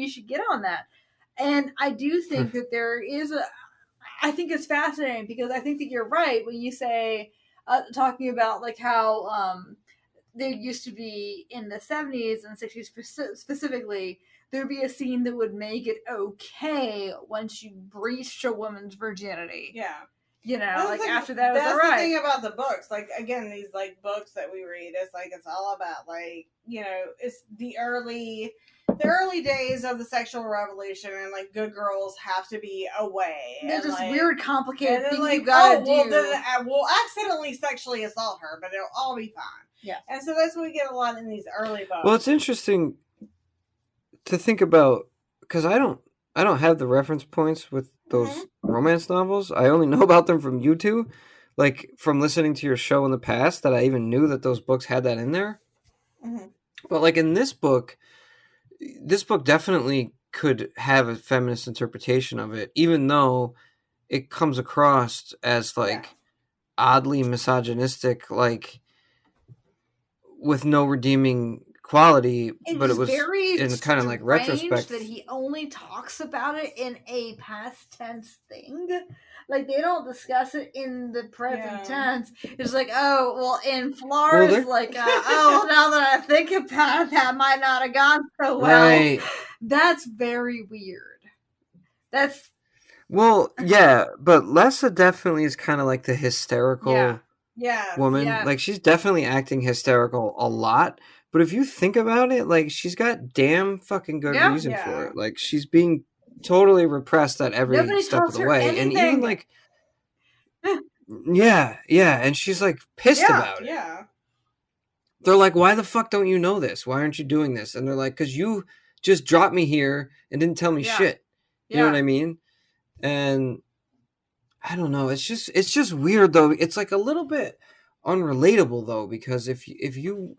should get on that. And I do think that there is I think it's fascinating because I think that you're right when you say talking about like how there used to be in the 70s and 60s specifically. There'd be a scene that would make it okay once you breached a woman's virginity. Yeah. After that was all right. That's the thing about the books. Like, again, these, like, books that we read, it's like, it's all about, like, it's the early days of the sexual revolution, and, like, good girls have to be away. There's this like, weird, complicated thing like, you gotta do. Then we'll accidentally sexually assault her, but it'll all be fine. Yeah. And so that's what we get a lot in these early books. Well, it's interesting to think about because I don't have the reference points with those romance novels. I only know about them from you two, like from listening to your show in the past. That I even knew that those books had that in there. Mm-hmm. But like in this book definitely could have a feminist interpretation of it, even though it comes across as like oddly misogynistic, like with no redeeming quality, but it was very in kind of like retrospect that he only talks about it in a past tense thing. Like they don't discuss it in the present tense. It's like, oh, well, in Flores, like, oh, now that I think about it, that might not have gone so well. Right. That's very weird. That's but Lessa definitely is kind of like the hysterical woman. Yeah. Like she's definitely acting hysterical a lot. But if you think about it, like, she's got damn fucking good reason for it. Like, she's being totally repressed at every step of the way. Anything. And even, like, yeah, and she's, like, pissed about it. Yeah. They're like, why the fuck don't you know this? Why aren't you doing this? And they're like, because you just dropped me here and didn't tell me shit. You know what I mean? And I don't know. It's just weird, though. It's, like, a little bit unrelatable, though, because if you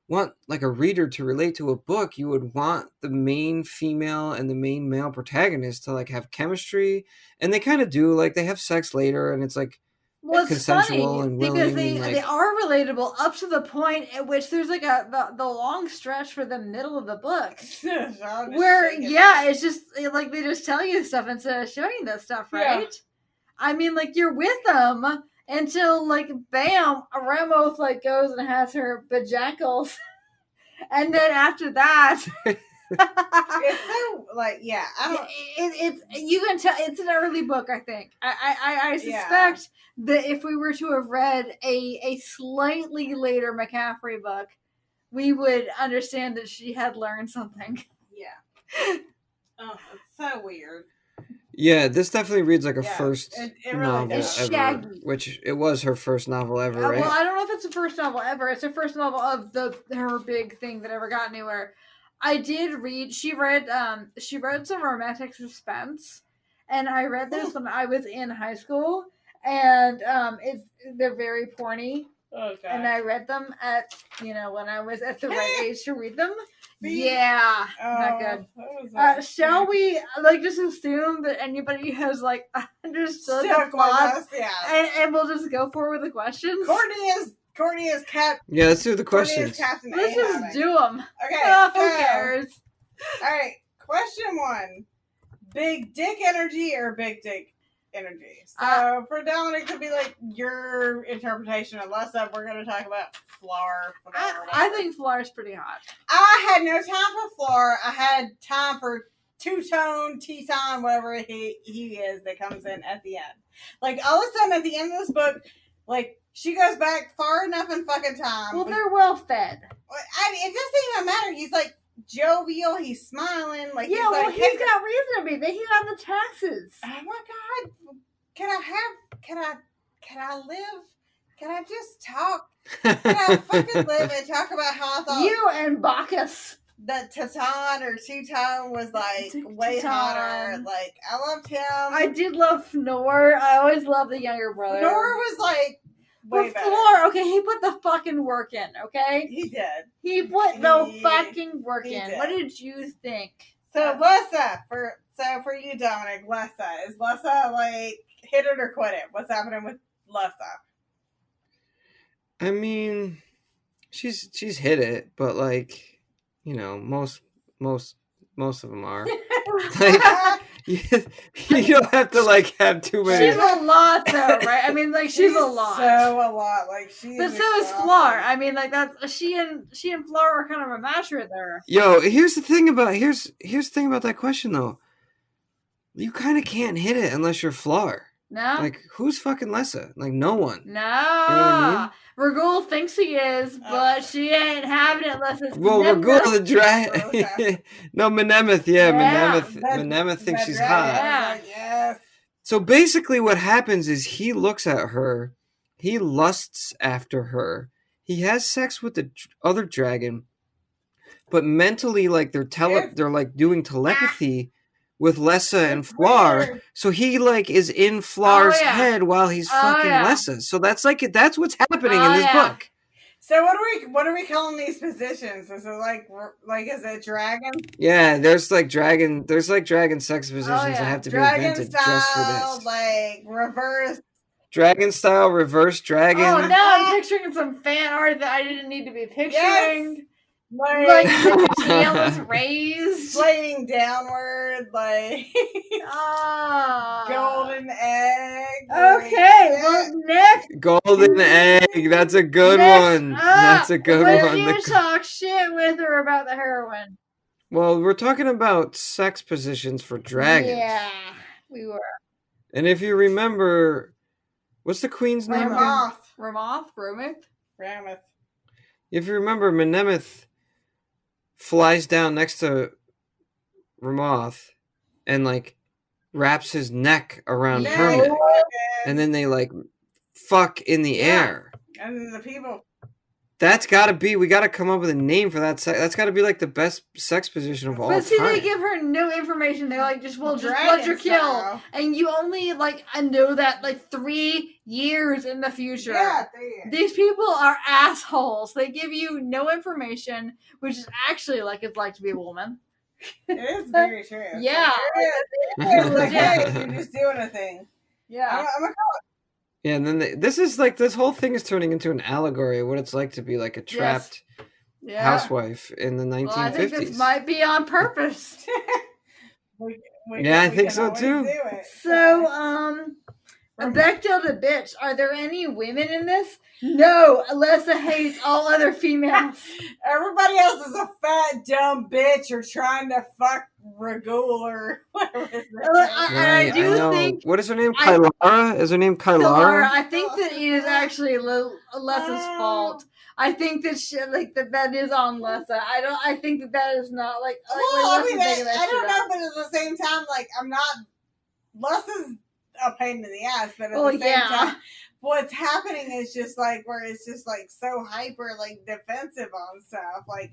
want, like, a reader to relate to a book, you would want the main female and the main male protagonist to, like, have chemistry, and they kind of do. Like, they have sex later, and it's, like, it's consensual funny and willing, because and, like, they are relatable up to the point at which there's, like, the long stretch for the middle of the book where it's just like they just tell you stuff instead of showing you that stuff, right? I mean, like, you're with them until, like, bam, Ramos, like, goes and has her bajackles. And then after that... it's so, like, it's you can tell it's an early book, I think. I suspect that if we were to have read a slightly later McCaffery book, we would understand that she had learned something. Yeah. Oh, it's so weird. Yeah, this definitely reads like a first novel does. ever, which it was her first novel ever, right? Well, I don't know if it's the first novel ever. It's her first novel of her big thing that ever got anywhere. I did read. She read some romantic suspense, and I read this when I was in high school, and they're very porny. Okay. And I read them at when I was at the right age to read them. Yeah, not good. Shall we just assume that anybody has understood the plot, and we'll just go forward with the questions? Courtney is Cap. Yeah, let's do the questions. Let's just do them. Okay, who cares? All right, question 1: big dick energy or big dick energy? So for Dominic to be like your interpretation, unless we're going to talk about Flar. I think Flar's pretty hot. I had no time for Flar. I had time for Two-Tone, Teton, whatever he is that comes in at the end. Like, all of a sudden at the end of this book, like, she goes back far enough in fucking time. Well, they're well fed. It doesn't even matter. He's like jovial. He's smiling. Like, he's got reason to be. They got the taxes. Oh my god! Can I live? Can I just talk? Can I fucking live and talk about how I thought you and Bacchus that Teton or Two-Tone was like way hotter. Like, I loved him. I did love Fnor. I always loved the younger brother. Fnor was like way better. Flar, okay, he put the fucking work in, okay? He did. He put the fucking work in. Did. What did you think? So Lessa, for you, Dominic, Lessa. Is Lessa like hit it or quit it? What's happening with Lessa? I mean, she's hit it, but like, most of them are. Like, you don't have to have too many. She's a lot, though, right? I mean, she's a lot. So a lot, like she's. But so is Flar. I mean, that's she and Flar are kind of a match right there. Yo, here's the thing about that question though. You kind of can't hit it unless you're Flar. No. Like, who's fucking Lessa? Like, no one. No. You know what I mean? Ragul thinks he is, but she ain't having it unless it's Ragul the dragon. Okay. No, Menemeth. Yeah, Menemeth thinks she's hot. Yeah. So basically what happens is he looks at her, he lusts after her, he has sex with the other dragon, but mentally, they're like doing telepathy with Lessa and Flar. Weird. So he is in Flar's head while he's fucking Lessa. So that's what's happening in this book. So what are we calling these positions? Is it is it dragon? Yeah, there's dragon sex positions that have to dragon be invented style, just for this. Like reverse dragon style, reverse dragon. Oh no, I'm picturing some fan art that I didn't need to be picturing. Yes. Like the tail is raised, sliding downward, golden egg. Okay, well, next golden egg. That's a good one. That's a good one. You talk shit with her about the heroine. Well, we're talking about sex positions for dragons. Yeah, we were. And if you remember, what's the queen's name? Ramoth. Ramoth. Ramoth. If you remember, Menemeth flies down next to Ramoth and like wraps his neck around her neck, and then they like fuck in the air. And then the people. That's got to be. We got to come up with a name for that. That's got to be like the best sex position of all time. But see, they give her no information. They're like, just let your kill, and you only like know that like 3 years in the future. Yeah, these people are assholes. They give you no information, which is actually like it's like to be a woman. It is very true. Yeah, it's like, hey, you're just doing a thing. Yeah. I'm a Yeah, and then this is like this whole thing is turning into an allegory of what it's like to be like a trapped housewife in the 1950s. Well, I think this might be on purpose. I think so too. So, Bechdel the bitch. Are there any women in this? No, Alessa hates all other females. Everybody else is a fat, dumb bitch or trying to fuck Ragul or whatever his name is. I do think... What is her name? Kylara? Is her name Kylara? I think that it is actually Alessa's fault. I think that that is on Lessa. I think that is not like... Well, I don't know, but at the same time, like, I'm not... Lessa's a pain in the ass, but at the same time... What's happening is just like where it's just like so hyper like defensive on stuff. Like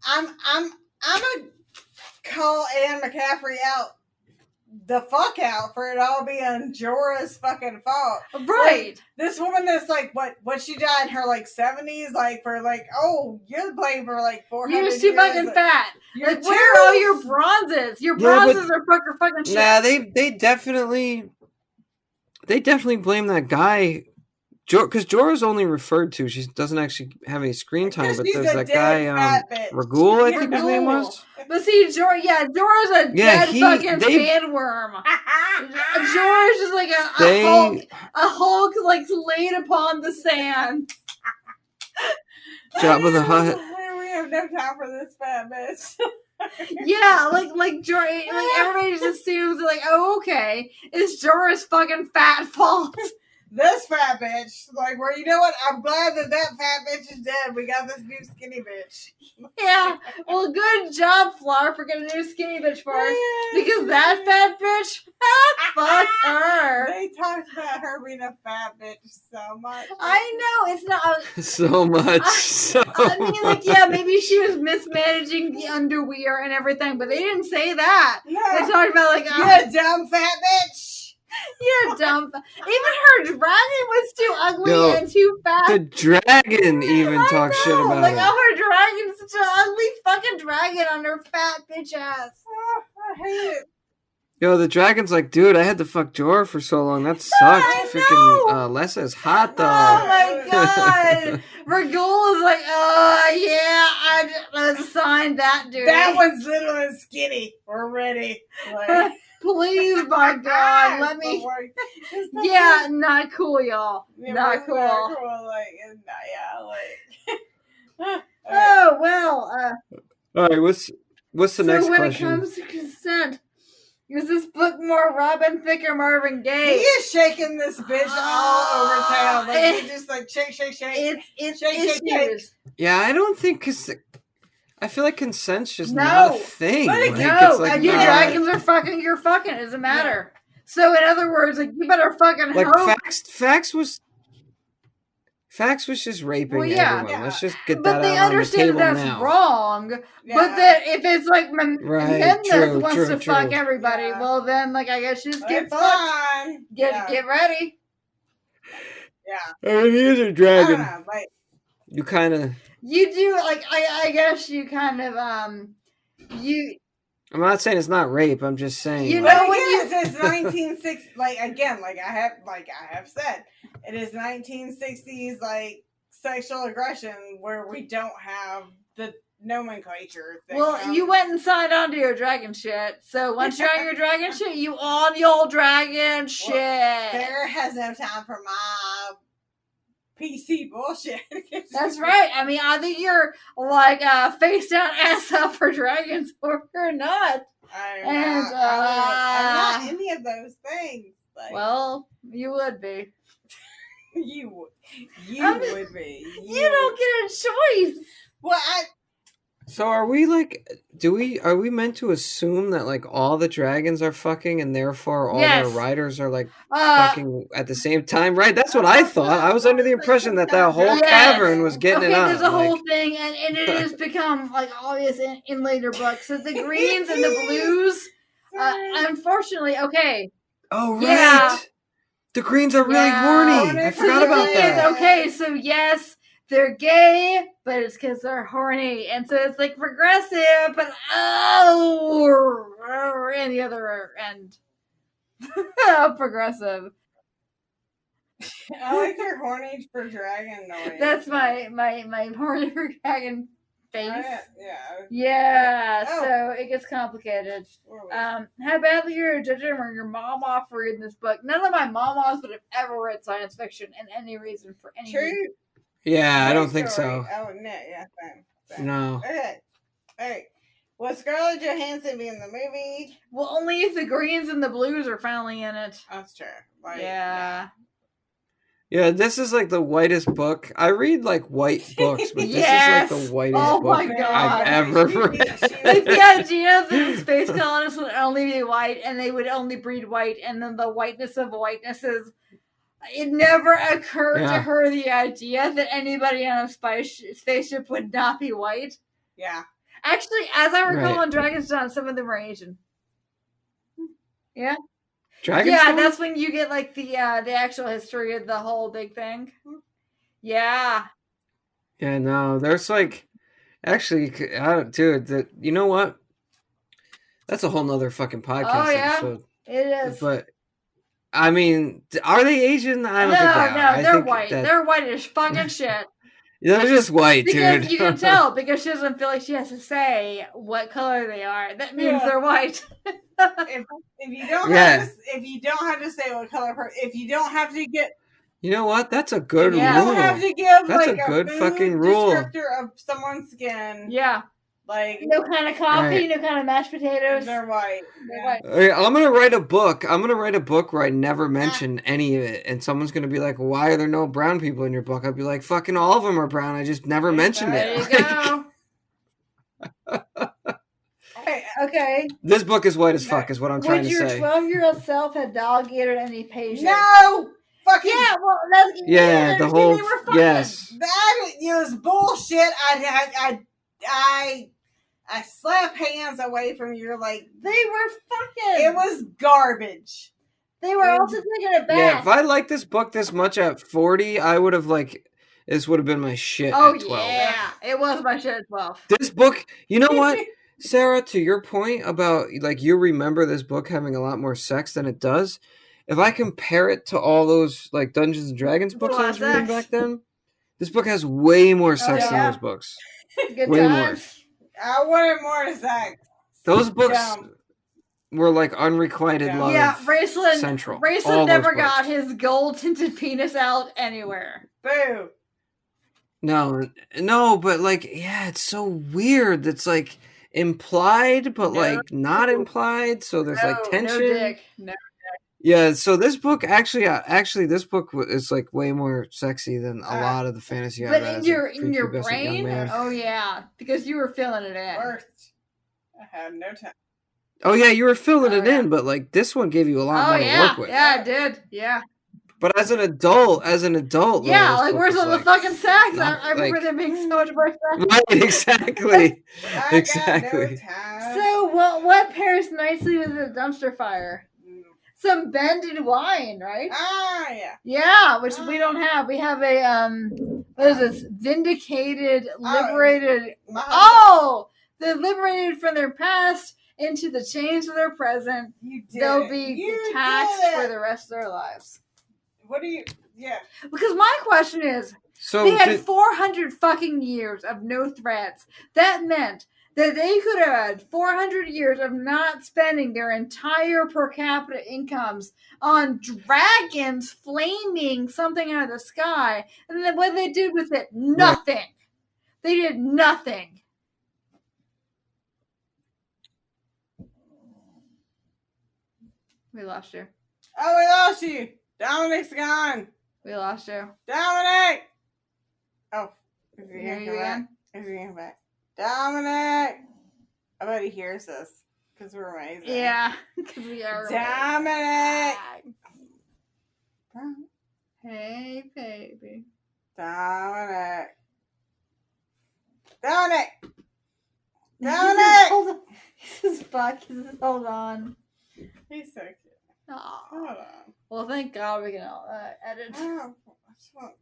I'm gonna call Anne McCaffery out the fuck out for it all being Jorah's fucking fault. Right. Like, this woman that's like what she died in her like 70s, like for like, oh, you're playing for like 400 years. You're too fucking like, fat. Like, where are all your bronzes? Your bronzes are fucking shit. Nah, they definitely blame that guy, because Jorah's only referred to. She doesn't actually have any screen time, but there's that guy, Ragul, I think his name was. But see, Jorah's a dead fucking sandworm. Jorah's just like a Hulk like laid upon the sand. Jabba the Hutt. We have no time for this fat bitch. Yeah, like Jorah, like everybody just assumes like, oh, okay, it's Jorah's fucking fat fault. This fat bitch, like, well, you know what? I'm glad that fat bitch is dead. We got this new skinny bitch. Yeah, well, good job, Flar, for getting a new skinny bitch for us. Because that fat bitch, fuck her. They talked about her being a fat bitch so much. I know, it's not... so much. I mean, like, yeah, maybe she was mismanaging the underwear and everything, but they didn't say that. No. They talked about, like... You dumb fat bitch. You're dumb. Even her dragon was too ugly and too fat. The dragon even talks shit about like, her. oh, her dragon's such an ugly fucking dragon on her fat bitch ass. Oh, I hate it. Yo, the dragon's like, dude, I had to fuck Jorah for so long. That sucked. Freaking Lessa is hot, though. Oh, my God. Ragul is like, oh, yeah, I assigned that dude. That one's little and skinny. We're ready. Like... Please, my God, let me. Yeah, not cool, y'all. Yeah, not cool. Like, Oh well. All right, what's the next question? So when it comes to consent, is this book more Robin Thicke or Marvin Gaye? He is shaking this bitch all over town. Like he just like shake. It's shake. Yeah, I don't think I feel like consent's just not a thing. But like, no, like, your dragons are fucking. You're fucking. It doesn't matter. Yeah. So in other words, like you better fucking like hope. Fax was just raping everyone. Yeah. Let's just get that out on the table now. But they understand that's wrong. Yeah. But that if it's like Mendes wants to fuck everybody, well then like I guess you just get fucked. Get ready. Yeah. I mean, he is a dragon. I don't know, like, you kind of. You do like I guess you kind of you. I'm not saying it's not rape. I'm just saying. You know when you it's 1960 like again like I have said it is 1960s like sexual aggression where we don't have the nomenclature thing. Well, you went and signed on to your dragon shit. So once you're on your dragon shit, you on your dragon shit. Sarah has no time for my PC bullshit. That's right. I mean, I think you're like face down, ass up for dragons, or you're not. I'm not any of those things. Like, well, you would be. You would. You would be. You don't get a choice. Well, So are we like? Are we meant to assume that like all the dragons are fucking and therefore all their Yes. riders are like fucking at the same time? Right? That's what I thought. I was under the impression that whole Yes. cavern was getting it on. There's a whole thing, and it has become like obvious in later books. So the greens and the blues, unfortunately, okay. Oh right. Yeah. The greens are really horny. I forgot about that. Okay, so yes, they're gay, but it's because they're horny, and so it's like progressive, but and the other end, progressive. I like your horny for dragon noise. That's my horny for dragon face. Yeah. So it gets complicated. How badly you're judging or your mom off for reading this book? None of my mom-offs would have ever read science fiction in any reason for any reason. Yeah, I don't think so. Oh, no, yeah, fine. No. Okay. All right. Will Scarlett Johansson be in the movie? Well, only if the greens and the blues are finally in it. That's true. Yeah. Yeah, this is like the whitest book. I read like white books, but this is like the whitest book I've ever read. Like the idea that the space colonists would only be white and they would only breed white, and then the whiteness of whitenesses. It never occurred to her the idea that anybody on a spaceship would not be white. Yeah. Actually, as I recall on Dragon's Dawn, some of them were Asian. Yeah. Dragonflight? That's when you get like the actual history of the whole big thing. Yeah. Yeah, no, there's like, actually, dude, you know what? That's a whole nother fucking podcast episode. It is. But, I mean, are they Asian? I don't think they are. No, they're white. They're white as fucking shit. They're just white, because dude. You can tell because she doesn't feel like she has to say what color they are. That means they're white. if you don't have to say what color, if you don't have to get, you know what? That's a good rule. You don't have to give that's like a good food fucking rule. Descriptor of someone's skin. Yeah. Like no kind of coffee, no kind of mashed potatoes. They're white. I'm gonna write a book. Where I never mention any of it, and someone's gonna be like, "Why are there no brown people in your book?" I'll be like, "Fucking all of them are brown. I just never mentioned it." There you go. Okay. This book is white as fuck, is what I'm trying to say. Would your 12-year-old self have dog-eared any patients? No. Fucking the whole yes. That is bullshit. I slap hands away from your like. They were fucking. It was garbage. They were also taking it back. Yeah, if I liked this book this much at 40, I would have this would have been my shit at 12. Yeah, it was my shit at 12. This book, you know what, Sarah? To your point about like you remember this book having a lot more sex than it does. If I compare it to all those like Dungeons and Dragons books I was reading back then, this book has way more sex than those books. Good way times. more. I wanted more sex. Those books were like unrequited love. Yeah, Raceland. Central. Raceland never got his gold-tinted penis out anywhere. Boo. No, but like, yeah, it's so weird. It's like implied, but like not implied. So there's like tension. No dick. No. Yeah, so this book actually, this book is like way more sexy than a lot of the fantasy I read. But in your brain, oh yeah, because you were filling it in. First, I had no time. Oh yeah, you were filling it in, but like this one gave you a lot more to work with. Yeah, it did. Yeah. But as an adult, yeah, like where's all the fucking sex? I remember there being so much more sex. Right, exactly. Exactly. No so what pairs nicely with a dumpster fire? Some bended wine, right? Ah, yeah. Yeah, which we don't have. We have a what is this? Vindicated, liberated. They're liberated from their past into the chains of their present. They'll be taxed for the rest of their lives. What do you? Yeah. Because my question is, they had 400 fucking years of no threats. That meant that they could have had 400 years of not spending their entire per capita incomes on dragons flaming something out of the sky. And then what they did with it? Nothing. Right. They did nothing. We lost you. Oh, we lost you. Dominic's gone. We lost you. Dominic! Oh, is he Hear gonna you come back? again? Is he coming back? Dominic! I bet he hears us because we're amazing. Yeah, because we are. Dominic! Hey, baby. Dominic! Dominic! He Dominic! says, hold on. He says, fuck. He says, hold on. He's so cute. Aw. Hold on. Well, thank God we can edit. Oh, I just want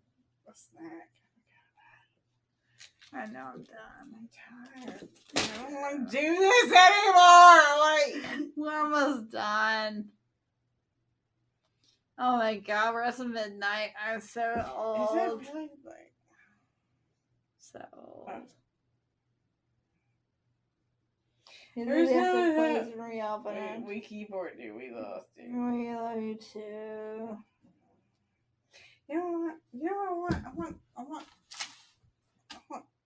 a snack. I know I'm done. I'm tired. I don't want to do this anymore. Like, We're almost done. Oh my God, we're at midnight. I'm so is old. it really like? So old. There's no that. Reopen it. We keyboard you. We lost you. We love you too. You know what? You know what I want.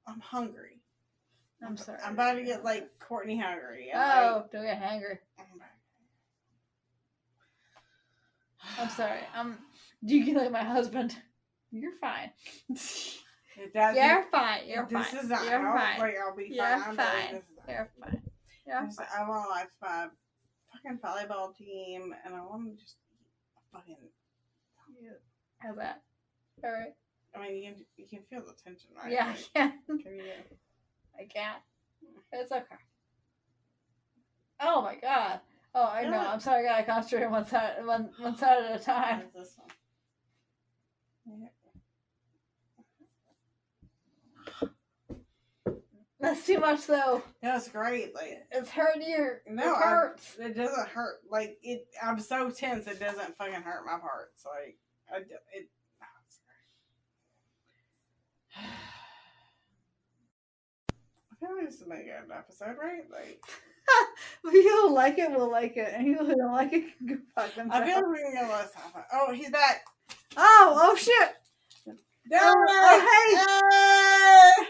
I'm hungry. I'm sorry. I'm about to get like Courtney hungry. Oh, don't get hangry. I'm sorry. Do you get like my husband? You're fine. You're fine. You're fine. This is not. You're fine. Like, I'll be You're fine. fine. You're fine. You're fine. I want to watch my fucking volleyball team, and I want to just fucking. How's that? All right. I mean, you can feel the tension, right? Yeah, Like, I can. can you? I can't. It's okay. Oh my God. Oh, I know. I'm sorry. I gotta concentrate on one side at a time. Where's this one? Yeah. That's too much, though. No, it's great. Like, It's hurting your. no, it hurts. it doesn't hurt. Like it, I'm so tense. It doesn't fucking hurt my parts. Like it's great. I feel like this is a good episode, right? Like, People who like it will like it, and people who don't like it can go fuck themselves. I feel like we're gonna get a lot of stuff. Oh, he's back. Oh shit! Oh, hey!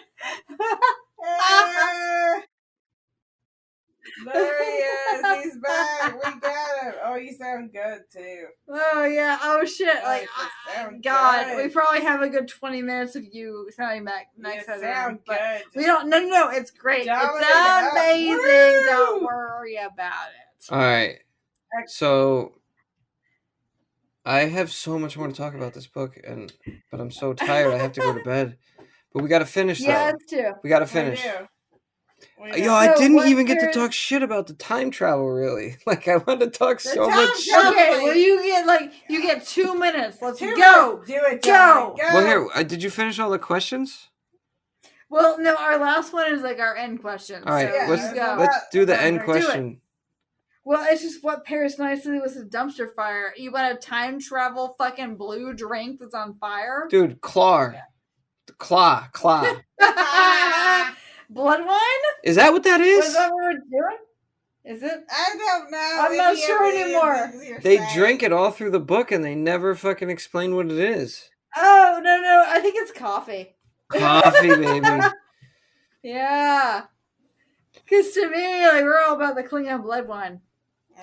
There he is. He's back. We got him. Oh, you sound good too. Oh yeah. Oh shit! Oh, Like, you sound God, good. we probably have a good 20 minutes of you sounding back next You time. sound But good. we don't. No. It's great. Dominic, It's amazing. woo! Don't worry about it. All right. So I have so much more to talk about this book, but I'm so tired. I have to go to bed. But we got to finish, though. Yeah, it's true. We got to We finish. do. We do. Yo, I So didn't what even get to there's- talk shit about the time travel, really. Like, I wanted to talk The so time much shit. travel- Okay, well you get 2 minutes. Let's 2 go. minutes. Do it. Go. Dominic, go. Well, here, did you finish all the questions? Well, no, our last one is like our end question. All right, so Yeah, let's you go. let's do the end Do it. question. Well, it's just what pairs nicely with the dumpster fire. You want a time travel fucking blue drink that's on fire? Dude, claw. Blood wine? Is that what that Is is? that what we're doing? Is it? I don't know. I'm not Maybe sure it is. anymore. You're They saying. drink it all through the book and they never fucking explain what it is. Oh, no. I think it's coffee. Coffee, baby. Yeah. Because to me, like, we're all about the Klingon blood wine.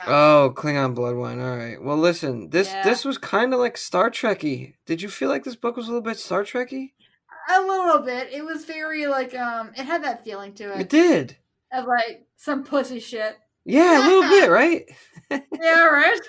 Oh, Klingon blood wine. All right. Well, listen. This Yeah. this was kind of like Star Trek-y. Did you feel like this book was a little bit Star Trek-y? A little bit. It was very, like, it had that feeling to It it. did. Of, like, some pussy shit. Yeah, a little bit, right? Yeah, right?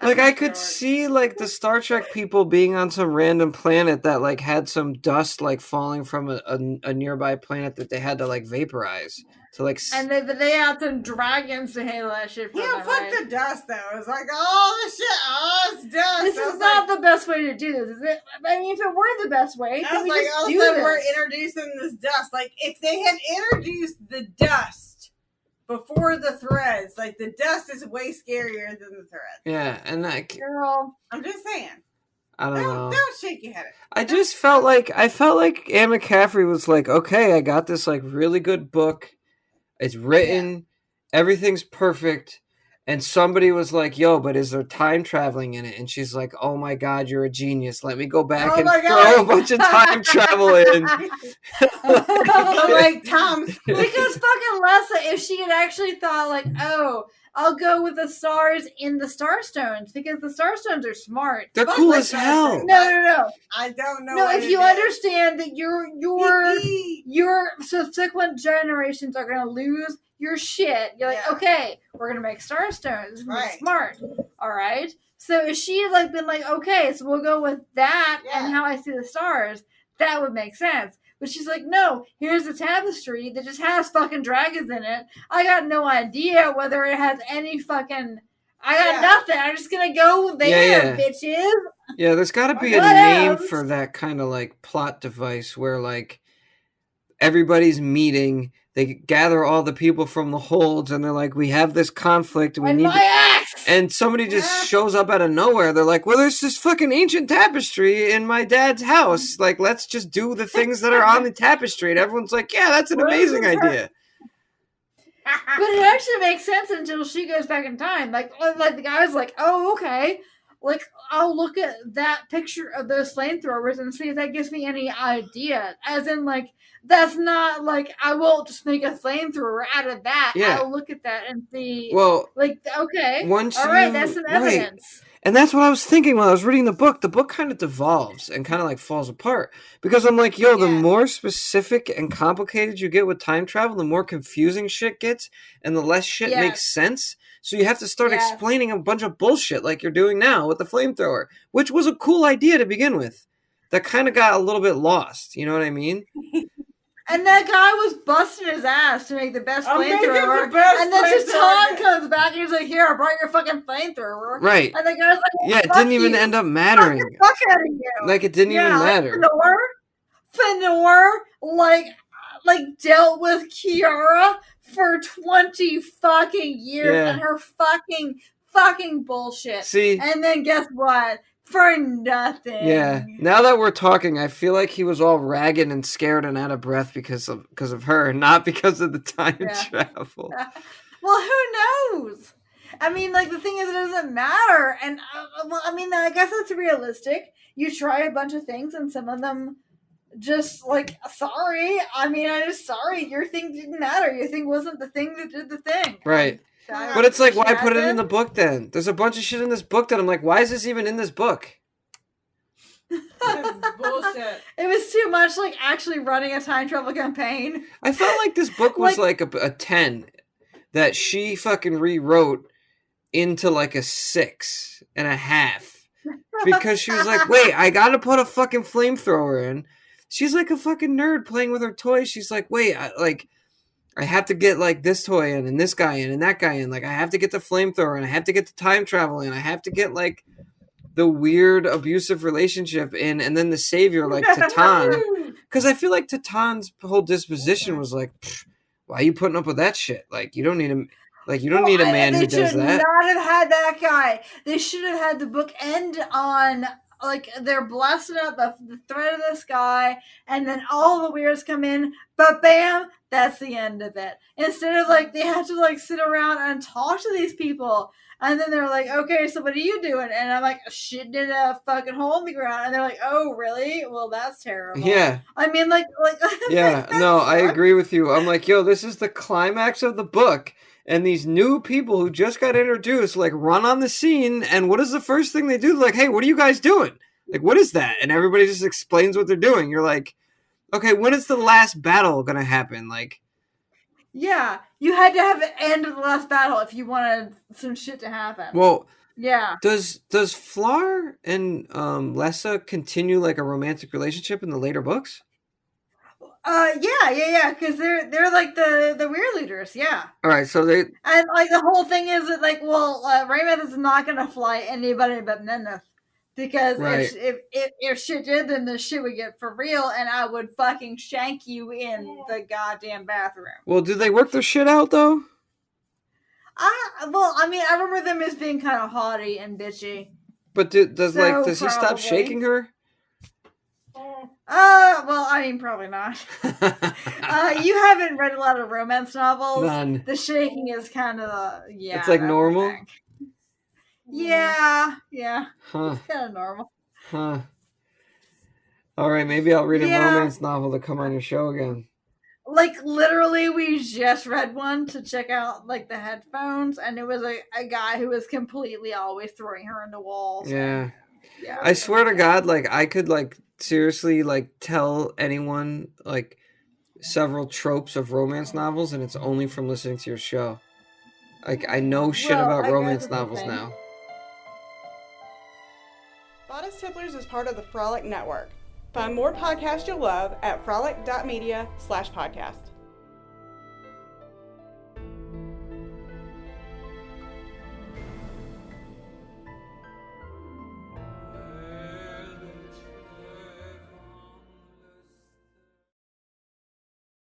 Like I could see like the Star Trek people being on some random planet that like had some dust like falling from a nearby planet that they had to like vaporize to like. And they had some dragons to handle that shit for Yeah, them, fuck right? the dust though. It's like, oh, the shit, oh, it's dust. This I is was not like, the best way to do this, is it? I mean, if it were the best way, I then was we like, just all of a do sudden we're this. introducing this dust. Like, if they had introduced the dust before the threads, like, the dust is way scarier than the threads. Yeah, and like Girl. I'm just saying. I don't know. Don't shake your head. I just felt like Anne McCaffrey was like, okay, I got this like really good book. It's written, everything's perfect, And somebody was like, yo, but is there time traveling in it? And she's like, oh my God, you're a genius. Let me go back and throw a bunch of time travel in. Like Tom. Because fucking Lessa, if she had actually thought like, oh, I'll go with the stars in the Starstones because the Starstones are smart. They're cool as hell. No. I don't know. No, if you understand that your subsequent generations are gonna lose your shit, you're like, okay, we're gonna make Starstones. Right. Smart. Alright. So if she had like been like, okay, so we'll go with that and how I see the stars, that would make sense. But she's like, no, here's a tapestry that just has fucking dragons in it. I got no idea whether it has any fucking... I got nothing. I'm just going to go there, bitches. Yeah, there's got to be a name for that kind of, like, plot device where, like, everybody's meeting. They gather all the people from the holds, and they're like, we have this conflict. And we need and somebody just shows up out of nowhere. They're like, well, there's this fucking ancient tapestry in my dad's house. Like, let's just do the things that are on the tapestry. And everyone's like, yeah, that's an amazing idea. But it actually makes sense until she goes back in time. Like the guy's like, oh, okay. Like, I'll look at that picture of those flamethrowers and see if that gives me any idea. As in, like, that's not, like, I won't just make a flamethrower out of that. Yeah. I'll look at that and see, well, like, okay. Once all right, that's some evidence. Right. And that's what I was thinking while I was reading the book. The book kind of devolves and kind of, like, falls apart. Because I'm like, yo, the more specific and complicated you get with time travel, the more confusing shit gets, and the less shit makes sense. So you have to start explaining a bunch of bullshit like you're doing now with the flamethrower, which was a cool idea to begin with. That kind of got a little bit lost. You know what I mean? And that guy was busting his ass to make the best flamethrower. And then Chatan comes back and he's like, here, I brought your fucking flamethrower. Right. And the guy's like, well, it didn't even end up mattering. Fuck out of you. Like, it didn't even matter. Fenor, like dealt with Kiara for 20 fucking years and her fucking bullshit. See? And then guess what? For nothing. Yeah. Now that we're talking, I feel like he was all ragged and scared and out of breath because of her, not because of the time travel. Well, who knows? I mean, like, the thing is, it doesn't matter. And, I mean, I guess it's realistic. You try a bunch of things, and some of them just, like, sorry. I mean, I'm just sorry. Your thing didn't matter. Your thing wasn't the thing that did the thing. Right. But it's like, why put it in the book then? There's a bunch of shit in this book that I'm like, why is this even in this book? Bullshit. It was too much like actually running a time travel campaign. I felt like this book was like a 10 that she fucking rewrote into like a 6.5 because she was like, wait, I gotta put a fucking flamethrower in. She's like a fucking nerd playing with her toys. She's like, wait, I have to get, like, this toy in, and this guy in, and that guy in. Like, I have to get the flamethrower, and I have to get the time travel in. I have to get, like, the weird abusive relationship in, and then the savior, like, Tatan. Because I feel like Tatan's whole disposition was like, why are you putting up with that shit? Like, you don't need a... Like, you don't need a man who does that. They should not have had that guy. They should have had the book end on... Like, they're blasting out the thread of the sky, and then all the weirds come in, but bam, that's the end of it. Instead of, like, they have to, like, sit around and talk to these people, and then they're like, okay, so what are you doing? And I'm like, shitting in a fucking hole in the ground, and they're like, oh, really? Well, that's terrible. Yeah. I mean, like yeah, no, I agree with you. I'm like, yo, this is the climax of the book. And these new people who just got introduced, like, run on the scene, and what is the first thing they do? They're like, hey, what are you guys doing? Like, what is that? And everybody just explains what they're doing. You're like, okay, when is the last battle gonna happen? Like, yeah, you had to have an end of the last battle if you wanted some shit to happen. Well, yeah. Does Flar and Lessa continue, like, a romantic relationship in the later books? Yeah, because they're like the weird leaders, yeah. All right, so they... And, like, the whole thing is that, like, well, Raymond is not going to fly anybody but Neneth. Because if shit did, then the shit would get for real, and I would fucking shank you in the goddamn bathroom. Well, did they work their shit out, though? I mean, I remember them as being kind of haughty and bitchy. But does he stop shaking her? Well, I mean, probably not. You haven't read a lot of romance novels. None. The shaking is kind of, yeah. It's like normal? Yeah. Huh. It's kind of normal. Huh. Alright, maybe I'll read a romance novel to come on your show again. Like, literally, we just read one to check out, like, the headphones, and it was a guy who was completely always throwing her into walls. Yeah. I swear to God, like, I could, like, seriously, like, tell anyone, like, several tropes of romance novels, and it's only from listening to your show. Like, I know shit about romance novels now. Bodice Tipplers is part of the Frolic Network. Find more podcasts you'll love at frolic.media/podcast.